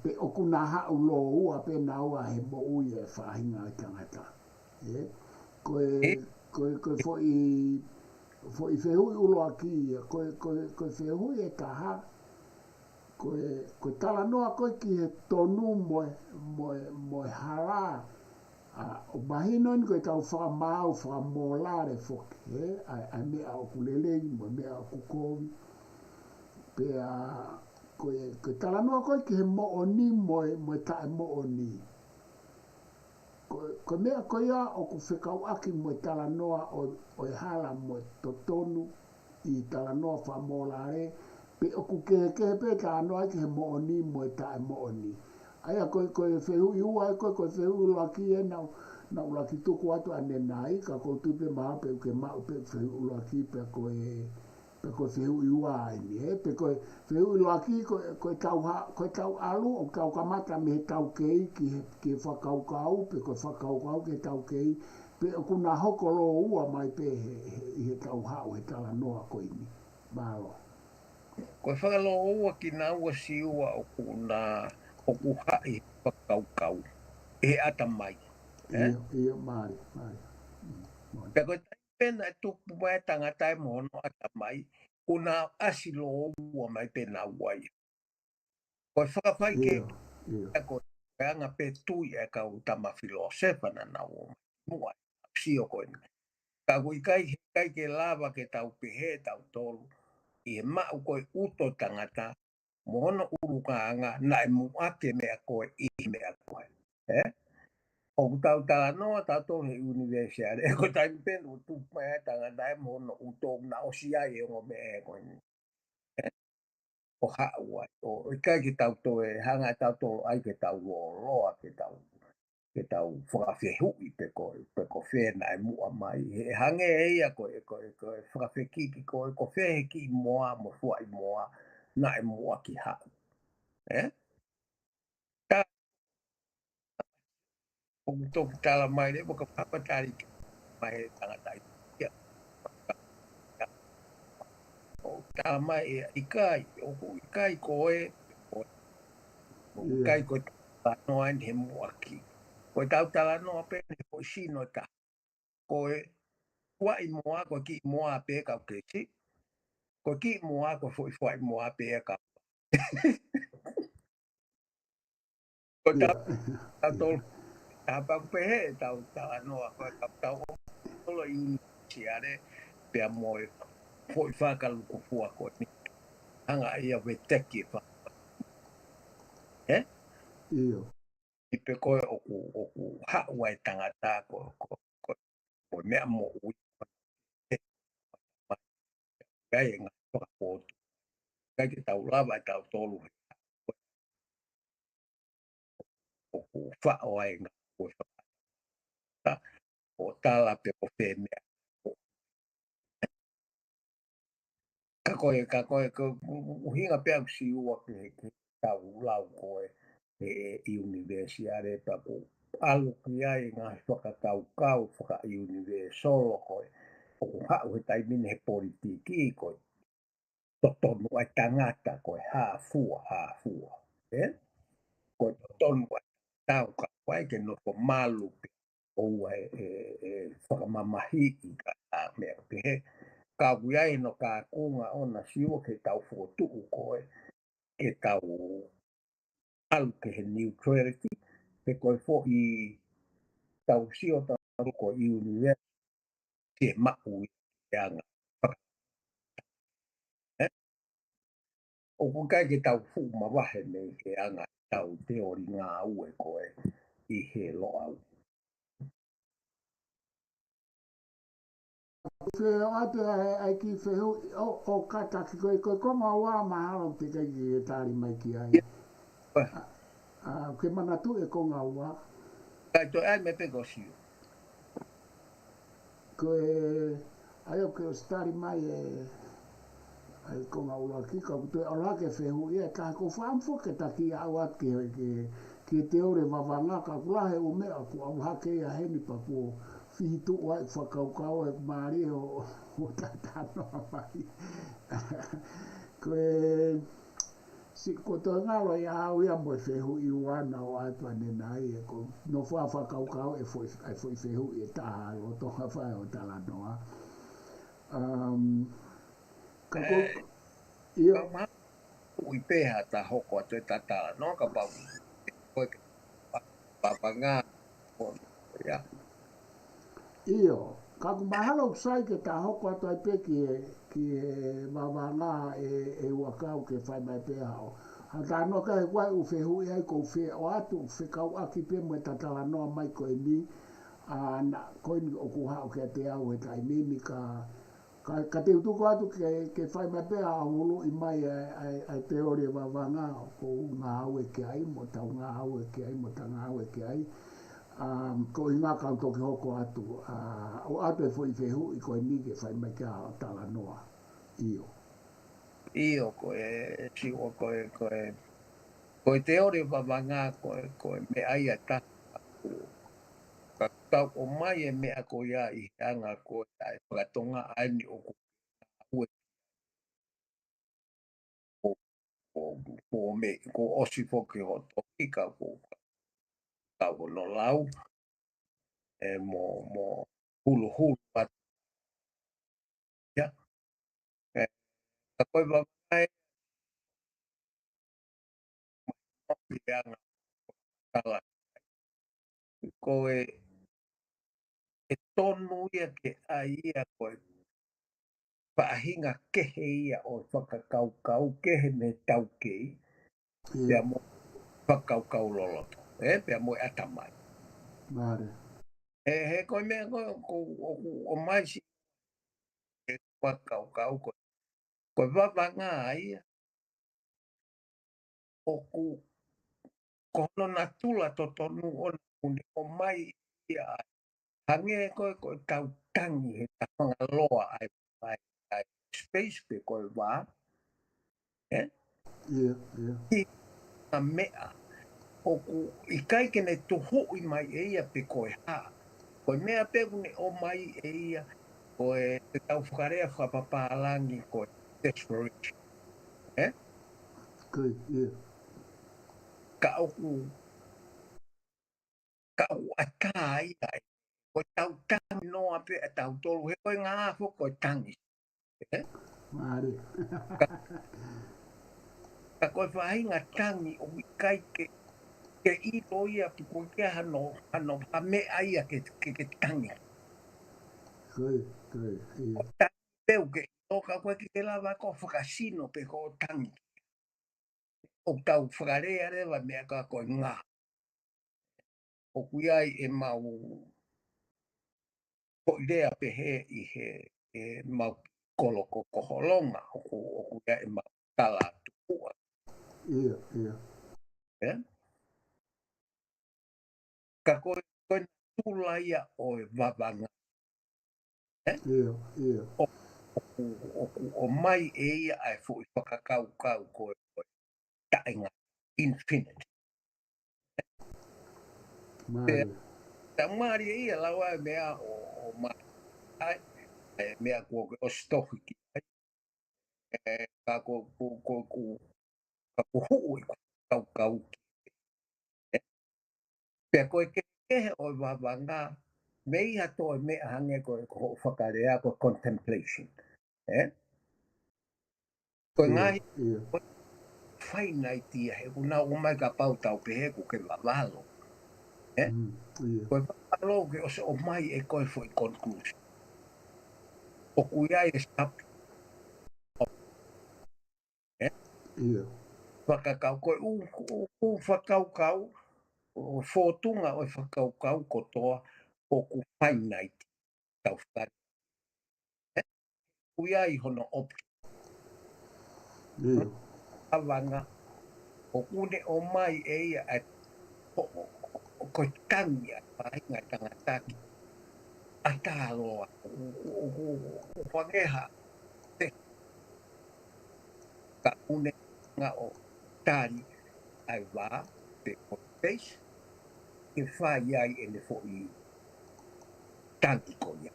Speaker 1: Pe o ku nā hau lo ua, pe nā ua he mo ui e whahinga i tangata. Koe fo i whehui ulo aki, koe whehui e taha, koe tala noa koe ki he tonu moe hara. O mahino ni koe tau whakamau, whakamolare whoke. Ai mea o kulelei, moe mea o kukovi. Pea koe tala noa koe ki he mo'oni moe tae mo'oni. Ko mea koe ia o ku whekau aki moe tala noa o e hala moe totonu i tala noa wha molare. Pe o ku kehe pe ka anoa ki he mo'oni moe tae mo'oni. Aia koe whehu i ua koe whehu i laki e na ulaki tuku atu ane nai ka koe tupe maa pe uke maa pe whehu i laki pe koe whehu i ua aini. Pe koe whehu i laki koe tau alu o tau kamata me he tau kei ki he whakaukau pe koe whakaukau ke tau kei pe o kuna hoko lo ua mai pe he tau hao he tala noa koe ni. Malo.
Speaker 2: Koe whakalo ua ki nā ua si ua o ku hai whakaukau. E ata mai.
Speaker 1: Ia, mare.
Speaker 2: Pe koe tai pena e tupu mai tangata e mono ata mai. Kuna asilo ua mai pena uai. Koe whakawhai ke koe anga pe tui e kau tama filosefa na na ua mua. Sio koe. Ka kui kai ke lava ke tau pehe tau tolu. I e mau koe uto tangata. Mohono urukaanga na e muake mea koe I mea koe. O tau tala noa tau tō he universiare. E ko tai penu tu mai tangata e mohono uto na o si ai e o me e koe ni. O haua. O kai ki tau tō e hanga tau tō ai ke tau loa ke tau whakawhehui pe koe whena e mua mai. He hange e ia koe whakawhekiki koe ko whehe ki moa mo fua I moa na e mua ki hau. Ta o tōku tala mai re waka papatari mai he tangata ia. O tala mai e ikai, o ikai koe, o ikai koe tala noa ni he mua ki. Koe tau tala noa pene koe sino ta. Koe ua I moa koe ki moa pe kau kesi. Koe ki moa koe fua I moa pe kau. Koe tau tolu. Tapa pehe tau tala noa koe tau tolo I unisiare pea moe foi whakaluku fua koe ni. Hanga ia we teki wha.
Speaker 1: Iyo.
Speaker 2: I pe koe oku haua e tangata koe mea mo ui. Kai e ngā whakapotu. Kai ke tau lava e tau tolu. Oku whao ai ngā koe whakata. O tala pe o whenea. Ka koe uhinga pea si ua ke tau lau koe e universiare pa ko alu ki ai ngā whakakaukau whaka universolo koe. O hau he taimine he politiki koe. Totonu ai tangata koe hāfua. Koe totonu ai tau ka koe ke no ko malu pe o e whakamamahi I ka mea pehe. Ka wiai no ka kunga ona siwa ke tau whotuku koe ke tau alu ke he neutrality pe koe fo I tau sio tau ko I university e maku I anga. O kukai ke tau fu mawahe me ke anga tau teori ngā ue koe I he loa au.
Speaker 1: Ke ate ai ki whehu o kata ki koe konga wā mahalo te kai ki e tāri mai ki ai. Ke manatu e konga wā.
Speaker 2: Kai to ai me peko siu.
Speaker 1: Koe ai o ke o stari mai ai konga ua ki ka kutu e ola ke whehu ia ka ko whaamfo ke taki au at ke te ore wawanga ka kulahe o mea ku au hake ia heni pa ku whitu wai whakaukau e maari o tatano mai. Koe si ko to ngalo ia au ia mo whehu I wana o atua nena e ko no whakaukau e foi whehu I taha o toha whae o tala noa. Ka ko
Speaker 2: Ia ui peha ta hoko atu e tatala no ka pau. Koe ke papanga. Ia.
Speaker 1: Iyo. Ka ku mahalo sai ke ta hoko atu ai pe ki e mawanga e wakau ke whai mai pe hao. Ha ta no ka e wai u whi hui ai ko whi o atu whi kau aki pe mo e tatala noa mai ko e ni. Na koe ni o ku hao ke te au e tai nini ka te utuko atu ke whai mai pe hao hulu i mai ai te ori e mawanga ko ngā au e ke ai mo tau ngā au e ke ai mo ta ngā au e ke ai. Ko i ngā kau ke hoko atu. O atu e fwoi whehu i koe ni ke whai mai kia tala noa. Io.
Speaker 2: Io koe siwa koe te ore wawanga koe me ai a ta. Ka tau o mai e mea ko ia i anga koe ai whakatonga ai o kua ko osi foki ho toki ka ko no lau e mo hulu pat ya. Ka koe wawanga e i anga tala. Koe e tonu ia ke ai ia koe whaahinga kehe ia o whakakaukau kehe me tau kei. Pea mo whakaukau loloto. Pea mo atamai.
Speaker 1: Mare.
Speaker 2: He koe mea koe o mai si e whakaukau koe. Koe wawanga ai o ku kono na tula to tonu o mai ia ai. Hange koe tau tangi he tawanga loa ai space pe koe wā.
Speaker 1: Ia.
Speaker 2: Ki a mea o ku i kai kene tuho i mai e ia pe koe ha. Koe mea pe kune o mai e ia koe te tau whakarea whapapālangi koe desperation.
Speaker 1: Koe. Ia.
Speaker 2: Ka au ata ai ai. Koe tau tangi noa pe a tau tolu. He koe ngā fo koe tangi.
Speaker 1: Mare.
Speaker 2: Ka koe whahinga tangi o i kai ke i roia pu koe kia hano hamea ia ke tangi.
Speaker 1: Koe. Ia.
Speaker 2: O tangi peu ke o ka koe ki te lava ko whakasino pe ko tangi. O tau whakarea rewa mea ka koe ngā. O kuiai e mau ko idea pe he i he mau koloko koholonga o kuiai e mau tala tukua.
Speaker 1: Ia.
Speaker 2: Ka koe tulaia o e wawanga.
Speaker 1: Ia.
Speaker 2: O mai e ia ai fu i whakakau koe tainga infinite.
Speaker 1: Mare.
Speaker 2: Ta maari e ia lawa e mea o mai ai mea kua o stohi ki ai. Ka ko hui kau. Pea koe kehe o wawanga me iha toi mea hange koe ko whakarea ko contemplation. Koe ngahi whainai tia he kuna o mai ka pau tau pehe ko ke wawalo. Koe wawalo ke o se o mai e koe foi conclusion. O kuiai e stap. Whakakau koe u whakaukau o fōtunga o whakaukau kotoa o ku whainai tau whakari. Kuiai hono opi. Awanga o kune o mai e ia o koe tangi a whainga tangataki. A tāloa o whangeha te ka une nga o tāri ai wā te o face ke whai ai e ne fo i tangi ko ia.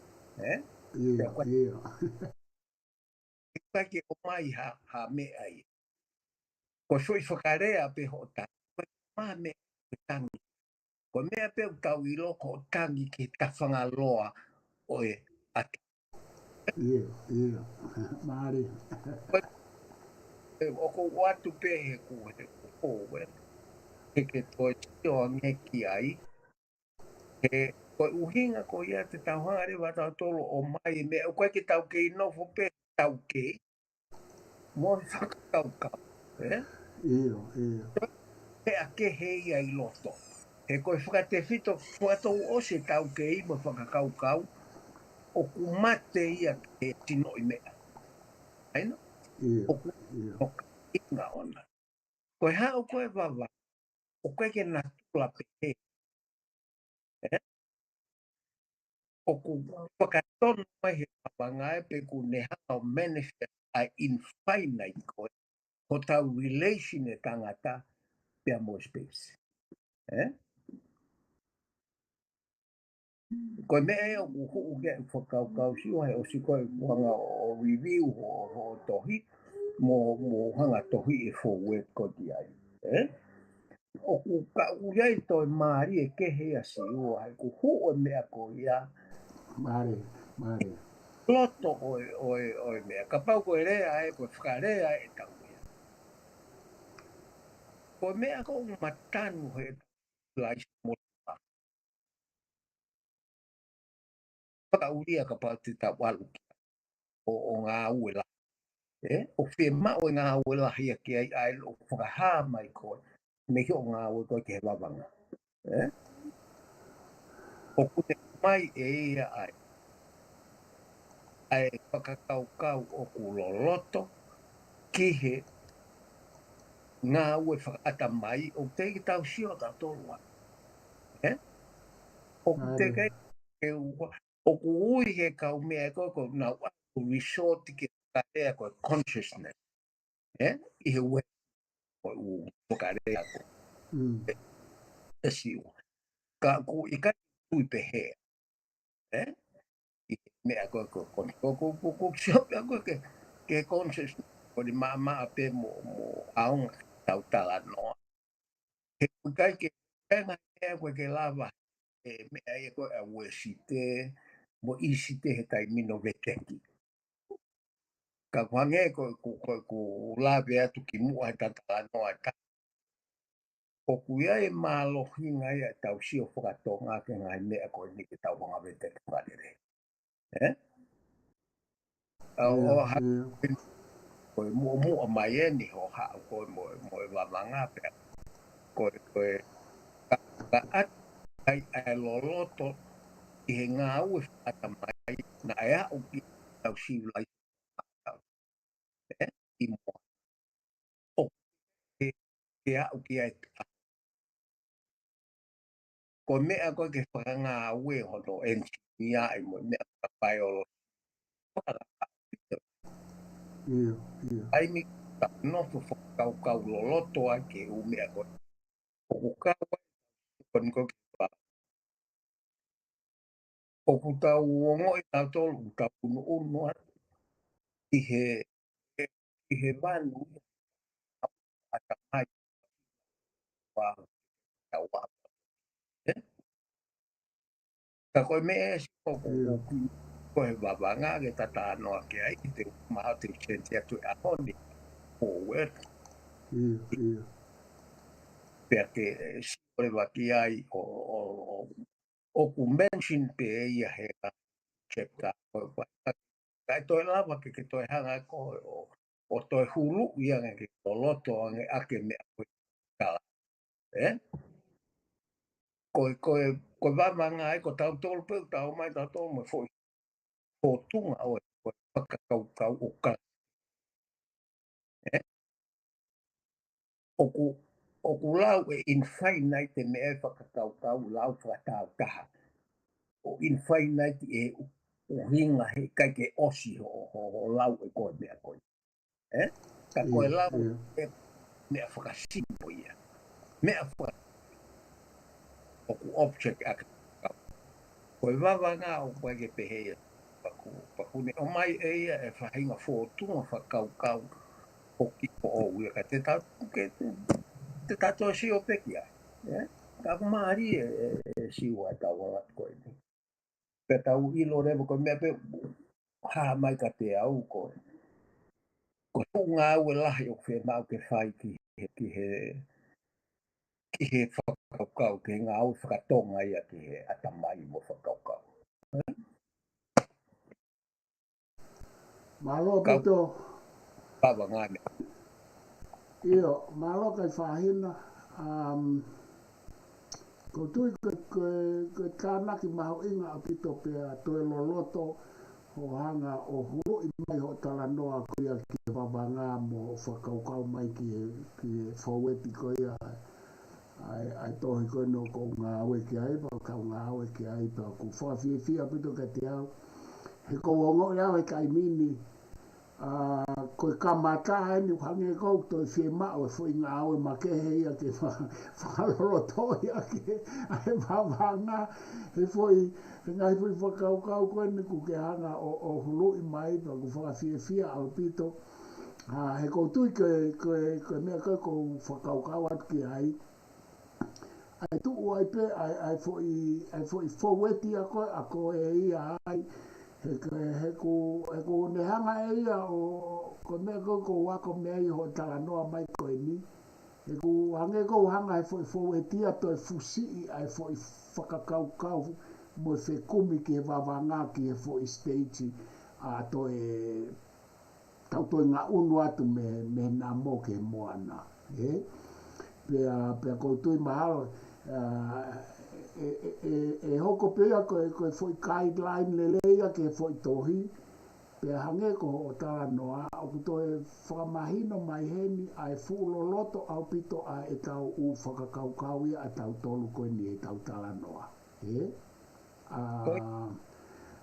Speaker 2: E pake o mai ha me ai. Ko soi whakarea pe ho tangi. Ko mā me tangi. Ko mea pe u tau i loko o tangi ke tawhanga loa o e ati.
Speaker 1: Mare.
Speaker 2: O ko watu pe he ku he koe. He ke toi tio ngeki ai. He Ko uhinga ko ia te tauhanga rewa tau tolo o mai me o koe ki tau kei nofo pe tau kei. Mo whakakau kau.
Speaker 1: Io, io.
Speaker 2: He a ke he ia i loto. He koe whakate whito whatou o se tau kei mo whakakau kau. O kumate ia ke tino i mea. Aina?
Speaker 1: Io,
Speaker 2: O
Speaker 1: io.
Speaker 2: inga ona. Koe hao koe wawa. O koe ke na tula pe he. O ku whakatono mai he papangai pe ku ne hao manifest a infinite koe. Ko tau relation e tangata pia mo space. Koe mea e o ku huu ke whakaukau siwa he o si koe wanga o review o tohi mo hanga tohi e fōwe ko di ai. O ku ka uiai toi maari e kehe a si ua hai ku huu e mea ko ia
Speaker 1: Mare, mare.
Speaker 2: loto oe mea. Ka pau koe rea e koe whakarea e tau ia. Koe mea ko matanu he laisi mo whakauria ka pau te tawalu o ngā uela. O whi mao e ngā uela hia ki ai ai o whakahā mai koe. Me hi o ngā ue koe ke he wawanga. O kute mai e ia ai. Ai whakakaukau o ku loloto ki he ngā ue whakaata mai o te ki tau sio tau tolua. O te
Speaker 1: Mare.
Speaker 2: kei o ku ui he kau mea koe koe nā watu resort ki whakarea koe consciousness. I he ue koe u whakarea koe. E siu. Ka ku i kai tui pe hea. I mea koe koe koe. Ko sio pia koe ke consciousness. Ko di maa pe mo aonga tau tala noa. He kai ke penga hea koe ke lava. Mea e koe a ue site. Mo isi te he tai mino veteki. Ka kwange ko lawe atu ki mua he tatala noa ta. O kuia e mālohi ngai a tau si o whakatonga ke ngai mea koe ni ke tau wanga veteki whanere. O ha koe mua mai e ni ho ha koe moe wamanga pe. Koe ka atu ai ai loloto i he ngā ue whata mai na ea o ki tau si lai i mua. O ke au ki ai ko mea koe ke whakanga ue hono engineer i mo mea biology. Ai mi ka nofu whakau loloto ai ke u mea koe. O ku kawa kon ko ki wha. O ku tau ongo i tau tolu ku tau unu unu i he vanu a ka mai wha tau wha. Ka koe mea si o ku koe wawanga ke tata anoa ke ai ki te maha te uchentia tu e ahoni o wet. Pea ke sipore waki ai o ku mention pe ia he ka chapter. Kai toi lava ke toi hanga ko o toi hulu ia ke loto nge ake me koe kala. Koe wamanga ai ko tau tolu peu tau mai tau tolu me foi. Ko tunga o koe whakakau kau o kala. O ku lau e infinite me e whakakau kau lau whakatau taha. O infinite e o hinga he kai ke osi o lau e koe mea koe. Ka koe lau e mea whakasimpo ia. Mea whakakau. O ku object aka kau. Koe wawanga o koe ke pehea. Pakune o mai e ia e whahinga fōtunga whakau kau. O ki po o uia ka te tau te tatoa si o peki ai. Ka kumari e siwa e tau wangat koe ni. Pe tau ilo rewa koe mea pe ha mai ka te au koe. Ko tu ngā ue lahi o whenau ke whai ki he I he whakaukau ke ngā au whakatonga ia ki he atamai mo whakaukau.
Speaker 1: Malo pito.
Speaker 2: Kawa ngāne.
Speaker 1: Io, malo kai whahina. Ko tui ke kānaki maho inga a pito pia toe loloto ho hanga o huru i mai ho tala noa kuia ki wabanga mo whakaukau mai ki whaueti koia. Ai tohi koe no ko ngā awe ki ai, pa kau ngā awe ki ai, pa ku whawhiwhia pito ka te au. He ko wongo ia we kai mini, koe kamata ai ni whange kou toi whi mao e fui ngā awe ma ke heia ke whakaloro toia ke ai wawanga. He fui, he ngai fui whakaukau koe ni ku ke hanga o hulu i mai, pa ku whawhiwhia au pito. He koutu koe mea koe kou whakaukau at ki ai. Ai tu ai pe ai foi foweti a ko e ia ai he ko ne hanga e ia o ko me ko wa ko me i ho tala no mai ko ni e ko hange ko hanga ai foi foweti a to fusi ai foi whakakau mo se kumi ke vavanga ki e foi stage a to e tau to nga unu atu me na mo ke moana pe ko tu mahalo hoko pea koe foi guideline leleia ke foi tohi pe hange ko o tala noa o kuto e whakamahino mai heni ai fuuloloto au pito a e tau u whakakaukau ia a tau tolu koe ni e tau tala noa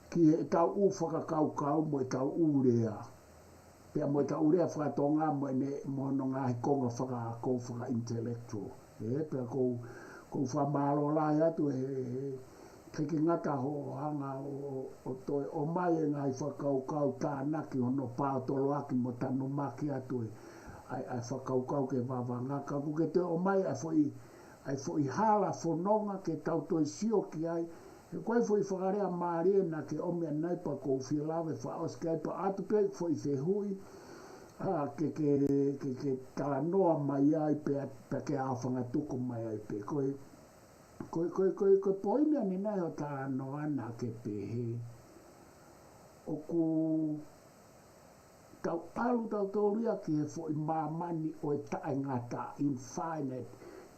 Speaker 1: ki e tau u whakakaukau mo e tau u rea pe mo e tau u rea whakatonga mo e ne mohono ngā hikonga whaka intellectual pe ko whamalo lai atu ke ngata ho hanga o toi o mai e ngai whakaukau tānaki hono pātolo aki mo tanu maki atu ai whakaukau ke wawanga ka ku ke te o mai ai foi hala whanonga ke tau toi sio ki ai e koe foi whakarea maare na ke omea nai pa kou whilawe whaoskai pa atu pe foi whehui ke tala noa mai ai pe ke awhanga tuku mai ai pe koe poimea ni nai o tala noa na ke pehe o ku tau alu tau tauria ki he fo i mamani o e tae ngata infinite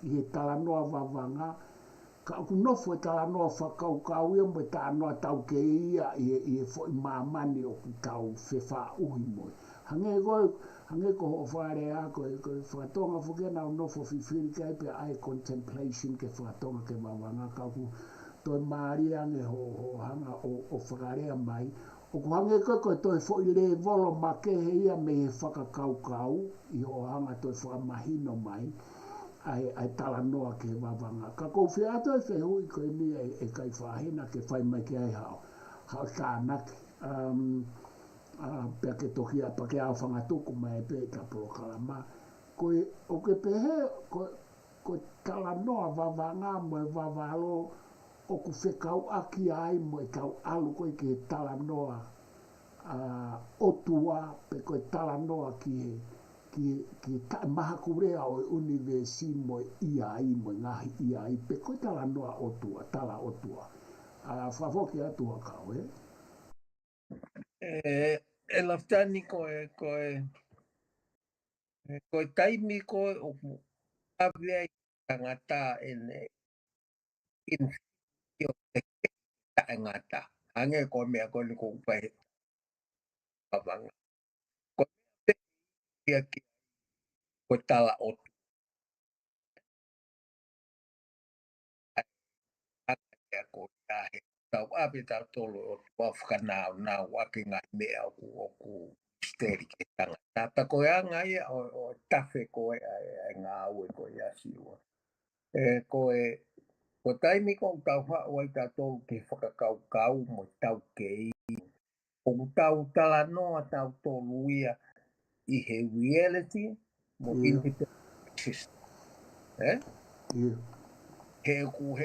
Speaker 1: i he tala noa wawanga ka ku nofo e tala noa whakaukau ia mo e tala noa tau ke ia i he fo i mamani o ku tau whewha uhi mo hange ko ho whare a koe whakatonga whukena o nofo whiwhiri kai pe ai contemplation ke whakatonga ke wawanga ka ku toi maari ange ho hanga o whakarea mai o ku hange koe toi fo i le volo ma ke he ia me he whakakaukau i ho hanga toi whakamahino mai ai tala noa ke wawanga ka kou whiato e whehui koe ni e kai whahina ke whai mai ke ai hao kānaki pea ke tokia pa ke au whangatuku mai pe ka polokalama koe o ke pehe ko tala noa wawanga mo e wawalo o ku whekau aki ai mo e tau alu koe ke tala noa otua pe koe tala noa ki ta maha kurea o universi mo iai mo ngahi iai pe koe tala noa otua tala otua whafoki atua kau
Speaker 2: E laftani koe taimi koe o awea i tangata in fio te tangata. Ange koe mea koe ni kou pai pavanga. Koe mea ki koe tala o tua koe tahe. Tau api tau tolo o wafka nao waki ngai mea o ku steri ke tangata. Ta koe anga ia o tafe koe ai ngā ue koe asiua. Ko taimi ko tau hao ai tātou ke whakakaukau mo tau kei. O tau tala noa tau tolu ia i he reality mo independent system. He ku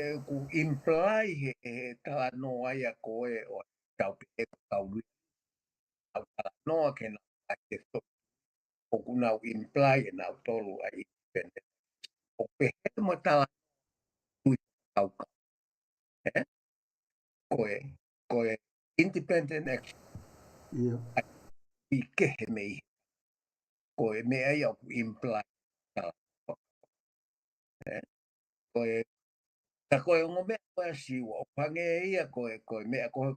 Speaker 2: imply he tala noa ia koe o tau pe tau lui. Tau tala noa ke na ake so. O ku nau imply e nau tolu ai independent. O pe he mo tala tui tau ka. Koe independent action.
Speaker 1: Ia.
Speaker 2: I kehe mei. Koe mea ia ku imply. Koe ta koe ngo mea koe siwa. O pange ia koe mea koe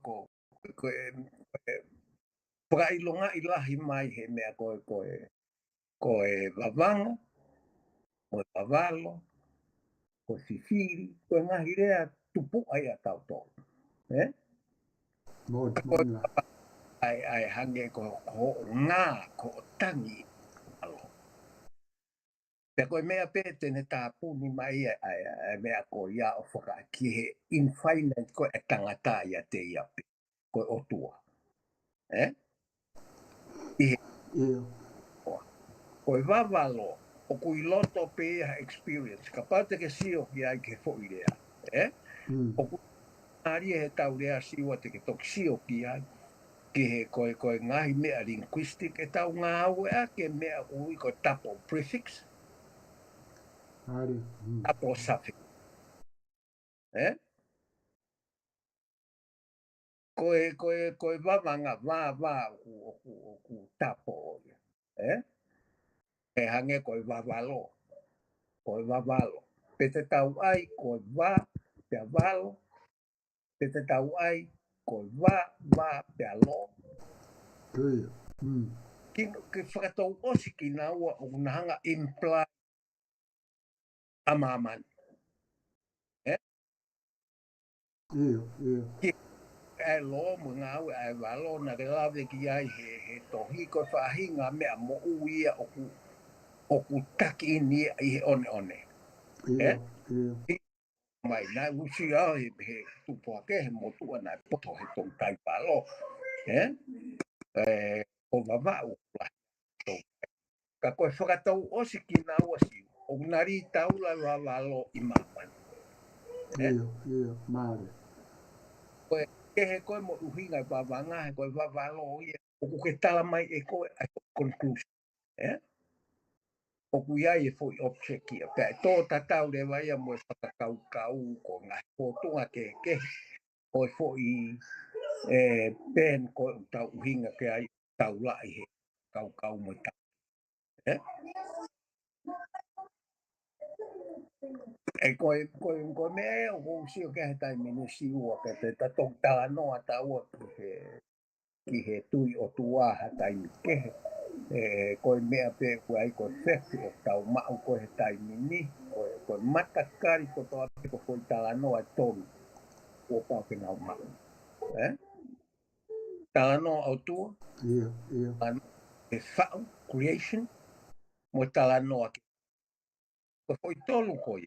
Speaker 2: whakailonga i lahi mai he mea koe wawanga, koe wawalo, koe whiwhiri, koe ngahi rea tupu ai a tau tō. Koe ai hange ko ngā, ko tangi alo. Pea koe mea pēte ne tā puni mai ai mea ko ia o whakaaki he infinite koe e tangata ia te iape. Koe otua. Koe wawalo, o kui loto pēha experience, ka pate ke sio ki ai ke fo i rea. O kui nāri he tau rea siwa te ke tok sio ki ai, ki he koe ngahi mea linguistic, e tau ngā au ea ke mea ui ko tapo prefix, tapo suffix. Koe wawanga wā ku tapo oia. E hange koe wawalo. Koe wawalo. Pete tau ai koe wā pia walo. Pete tau ai koe wā pia lo. Ke whakatou osi ki nā ua o nahanga imply a mamani. E lo mo ngā ua e walo na ke lawe ki ai he tohi koe whahinga mea mo uia o ku taki ini i he one. Mai nai usi au he tupua ke he motua nai poto he tong tai walo. O wawau. Ka koe whakatau osi ki nā ua si. O nari taula wawalo i mamani. Koe kehe koe mo uhinga wawanga he koe wawalo ia. O ke tala mai e koe a conclusion. O ku iai e fo i object kia. Pea tō tatau le waia mo e whakakau ko ngā pōtunga ke o e fo i pen koe o tau uhinga ke ai tau lai he kau mo i tau. E koe mea o kou sio ke he taimini siua ke te tatou tā noa taua ki he tui o tuaha taimi kehe. Koe mea pe koe ai koe whetu o tau mau koe he taimini. Koe matakari ko toa pe ko koe tā noa tonu. O pao ke ngau mau. Tā noa au tua. He whau, creation. Mo tā noa ke. Ko koe tolu koe.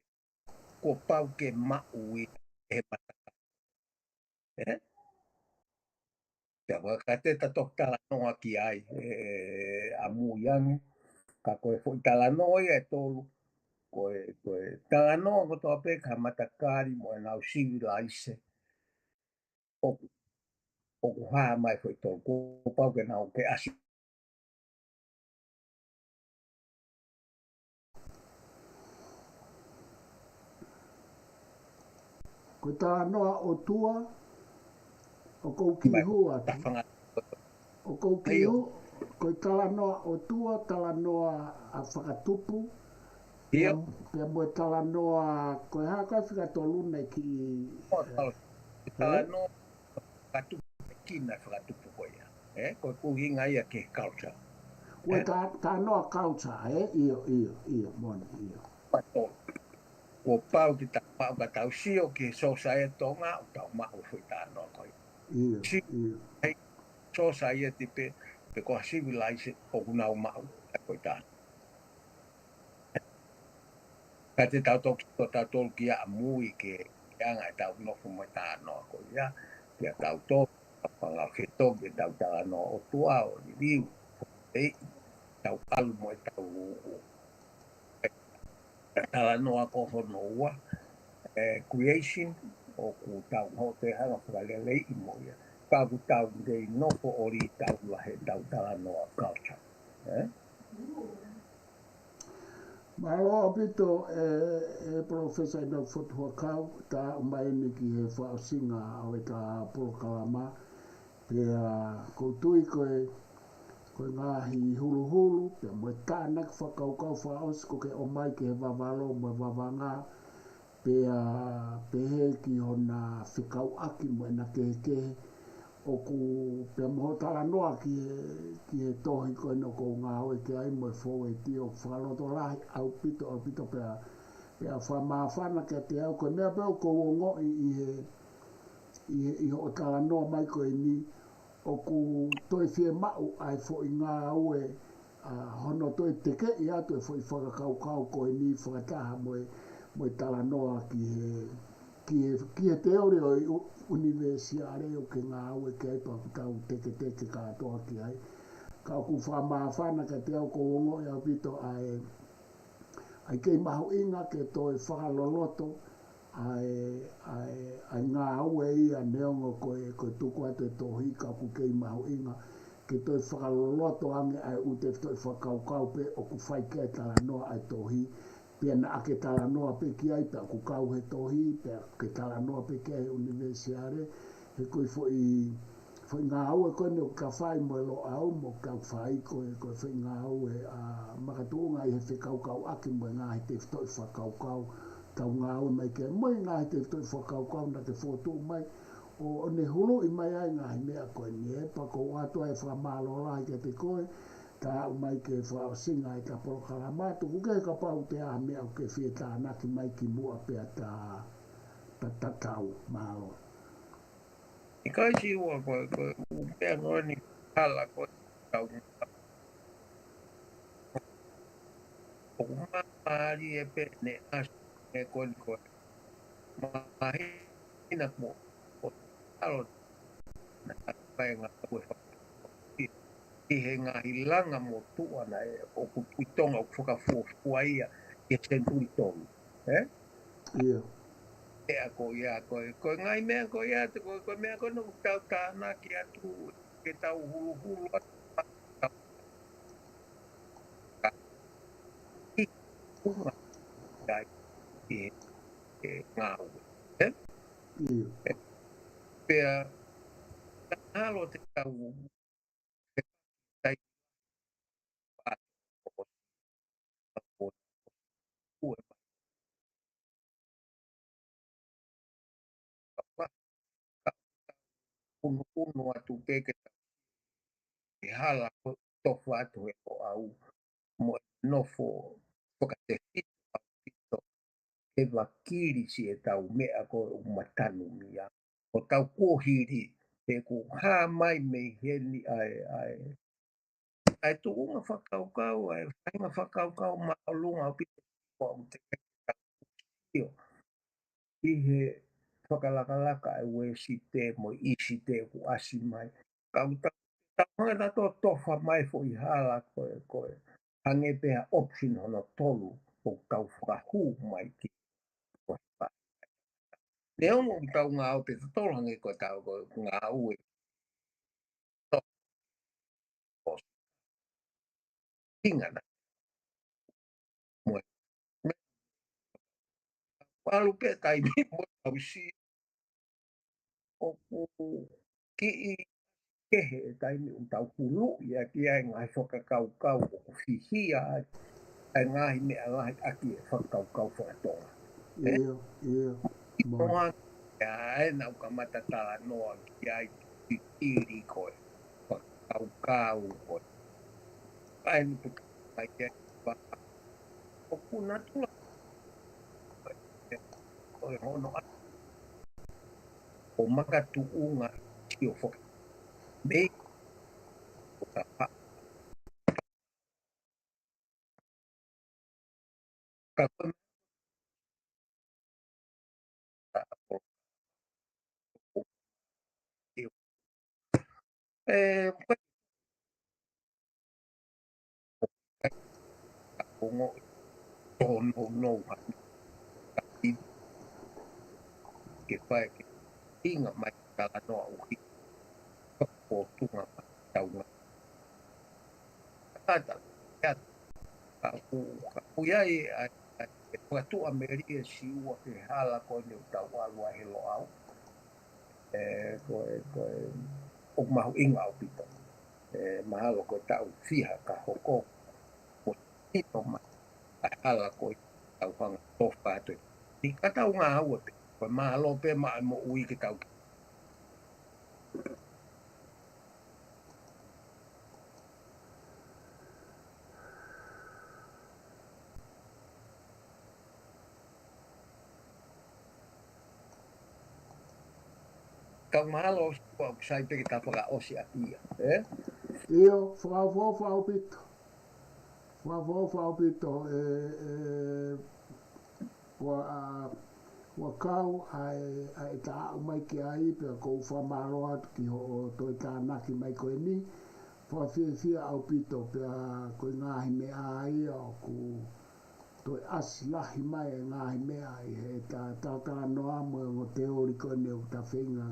Speaker 2: Ko pau ke mau i he matakari. Pea ka te tatok tala noa ki ai a muiangi. Ka koe fo i tala noa i e tolu. Koe tala noa ko toa pe ka matakari mo e nau civilise. O ku haa mai fo i tolu. Ko pau ke nau ke asi.
Speaker 1: Ko tā noa o tua, o kou kihu atu. O kou kihu, ko tala noa o tua, tala noa a whakatupu. Pea mo tala noa, ko haka whikatolu nei ki...
Speaker 2: Tala noa whakatupu kina whakatupu koia. Ko kuhinga ia ke culture.
Speaker 1: Koe tā noa culture, ia, mona, ia.
Speaker 2: Patolu. Ko pau ki tau pau ka tau sio ki society o ngā o tau mau fui tā noa koi.
Speaker 1: Ia.
Speaker 2: Society pe koa civilise o kunau mau koi tā. Ka te tau tolu ki a mui ke anga e tau nofu mo tā noa koi ia. Kia tau tolu, pangau ke toki tau tā noa o tua o ni riu. Tau alu mo e tau tala noa ko hono ua. Creation o ku tau ho te hanga whakalelei i mo ia. Ka ku tau dei nofo ori tau lahe tau tala noa culture.
Speaker 1: Malo pito professor no fotu kau ta mai ni ki he fa singa o ta polo kalama pe ko tui ko ngahi hulu hulu pe mo tana fa kau fa os ko ke o mai ke va valo mo va vanga pe he ki ona fikau aki mo na ke o ku pe mo tala noa ki e tohi ko no ko ngā oe ke ai mo fo e ti o whaloto lahi au pito pe a whamawhana ke te au ko mea pe o ko ongo i o tala noa mai ko e ni o ku toi fie mau ai fo i ngā oe hono toi teke i atu e fo i whakakau ko e ni whakataha mo e tala noa ki e te ore o universiare o ke ngā ue ke ai pa tau teke katoa ki ai. Ka ku whamawhana ka te au ko ongo e au pito ai kei mahu inga ke toi whakaloloto ai ngā ue ia neongo koe tuku atu e tohi ka ku kei mahu inga ke toi whakaloloto ange ai ute toi whakaukau pe o ku whai ke tala noa ai tohi pia na ake tala noa pe ki ai pe ku kau he tohi pe ke tala noa pe ki ai universiare he koe foi ngā aue koe ne o ka whai mo e lo au mo ka whai koe foi ngā aue makatunga i he whekaukau ake mo e ngā he te whtoi whakaukau tau ngā aue mai ke mo i ngā he te whtoi whakaukau na te whotu mai o ne hulu i mai ai ngā he mea koe ni e pa ko atua e whamalo lai ke te koe ta au mai ke whao singa e ka polo kalamatu kuke ka pau te a mea o ke whie tā naki mai ki mua pia ta tatau malo.
Speaker 2: I kai si ua koe upea ngoe ni hala koe tau o maari e pe ne asu e koe ni koe mahina mo o talo na kai ngā koe i he ngahi langa mo tuana e o kupuitonga o whakafuafua ia i senturi tonu.
Speaker 1: Ia.
Speaker 2: Ea ko ngai mea ko ia ko mea ko no tau tāna ki atu ke tau hulu atu ki kunga kai e ngā ue.
Speaker 1: Ia.
Speaker 2: Pea halo te tau te tai pāto o ue unu atu ke te hala tofu atu e o au mo nofo whakate whito e wakiri si e tau mea ko matanu mia. O tau kōhiri te ko hā mai me heni ai tu unga whakaukau, ai whainga whakaukau ma alunga o pito o te kio. I he whakalakalaka e we si te mo isi te ku asi mai. Kau hanga tato tofa mai fo i hala koe. Hange pēha option hono tolu o tau whakahu mai ki koe wha. Ne ongo i tau ngā o te tolu hange koe tau koe ngā ue. Ingana. Moe. Walu pe tai mi mo tau si o ki i kehe e tai mi un tau kulu i a ki ai ngai whakakaukau o ku whihia ai ngahi me a ngahi aki e whakakaukau whakatonga.
Speaker 1: Ia.
Speaker 2: Moa e nau ka matatala noa ki ai ki iri koe. Whakakaukau koe. Ai ni puta mai ke whaka. O kuna tula o e hono a. O makatu unga ki o whaka. Mei o ka pa. Ka kona o ki o. Koe ka ongo tono no ha. Ke whae ke inga mai kala noa uhi. O tunga mai taunga. Tata, Ka iai e patu Ameria si ua ke hala ko ni tau alua he lo au. Ko o mahu inga au pito. Mahalo ko tau fiha ka hoko o tito ma hala ko tau hanga tofa atu. Ni ka tau ngā ua pe. Ko mahalo pe ma mo ui ke tau. Kau mahalo ko sai pe ta para osi atia,
Speaker 1: Io whao pito. Whao pito wa kau ai ta mai ki ai pe ko whamaro atu ki ho toi tānaki mai koe ni. Wha fia au pito pe koe ngahi me ai o ku toi asi lahi mai e ngahi me ai he ta noa mo o te ori koe ne o ta whenga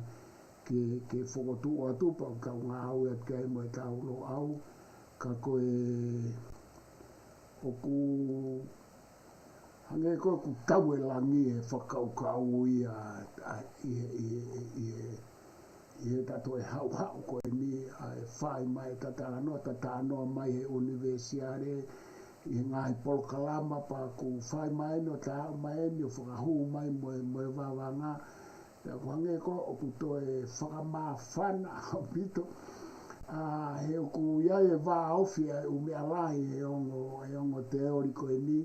Speaker 1: ke whokotu o atupa o kau ngā au e kei mo e tau lo au ka koe o ku hange koe ku tau e langi e whakau kau i e tato e hau koe ni e whai mai tatanoa mai he universiare i ngai polkalama pa ku whai mai no tau mai ni o whakahu mai mo e wawanga Pea kuhange ko o kuto e whakamawhana au pito. He o ku iai e wā awhia e ume alahi e ongo te ori koe ni.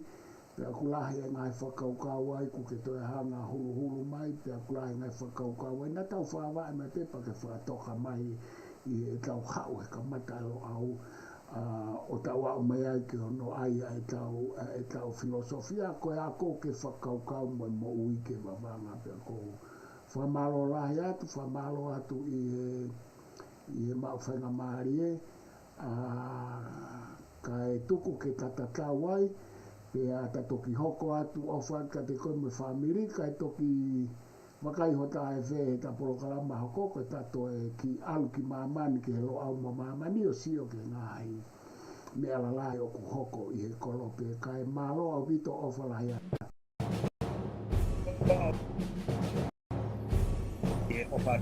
Speaker 1: Pea kulahi e ngai whakaukau ai ku ke toi hanga hulu mai. Pea kulahi ngai whakaukau ai. Nā tau whawa e mai pepa ke whakatoka mai i e tau hau he ka matalo au. O tau au mai ai ke ono ai e tau filosofia koe ako ke whakaukau mo ui ke wawanga pea kou. Whamalo lahi atu, whamalo atu i e mau whainga maari ka e tuku ke tatatau ai, pea ta toki hoko atu o whanka te koe me whamiri, ka e toki wakai hota e whe ta polokalama hoko, ko e tato e ki alu ki mamani ke lo au ma mamani o sio ke ngahi me alalai o ku hoko i he kolope, ka e malo au vito o whalahi atu.
Speaker 2: Opa.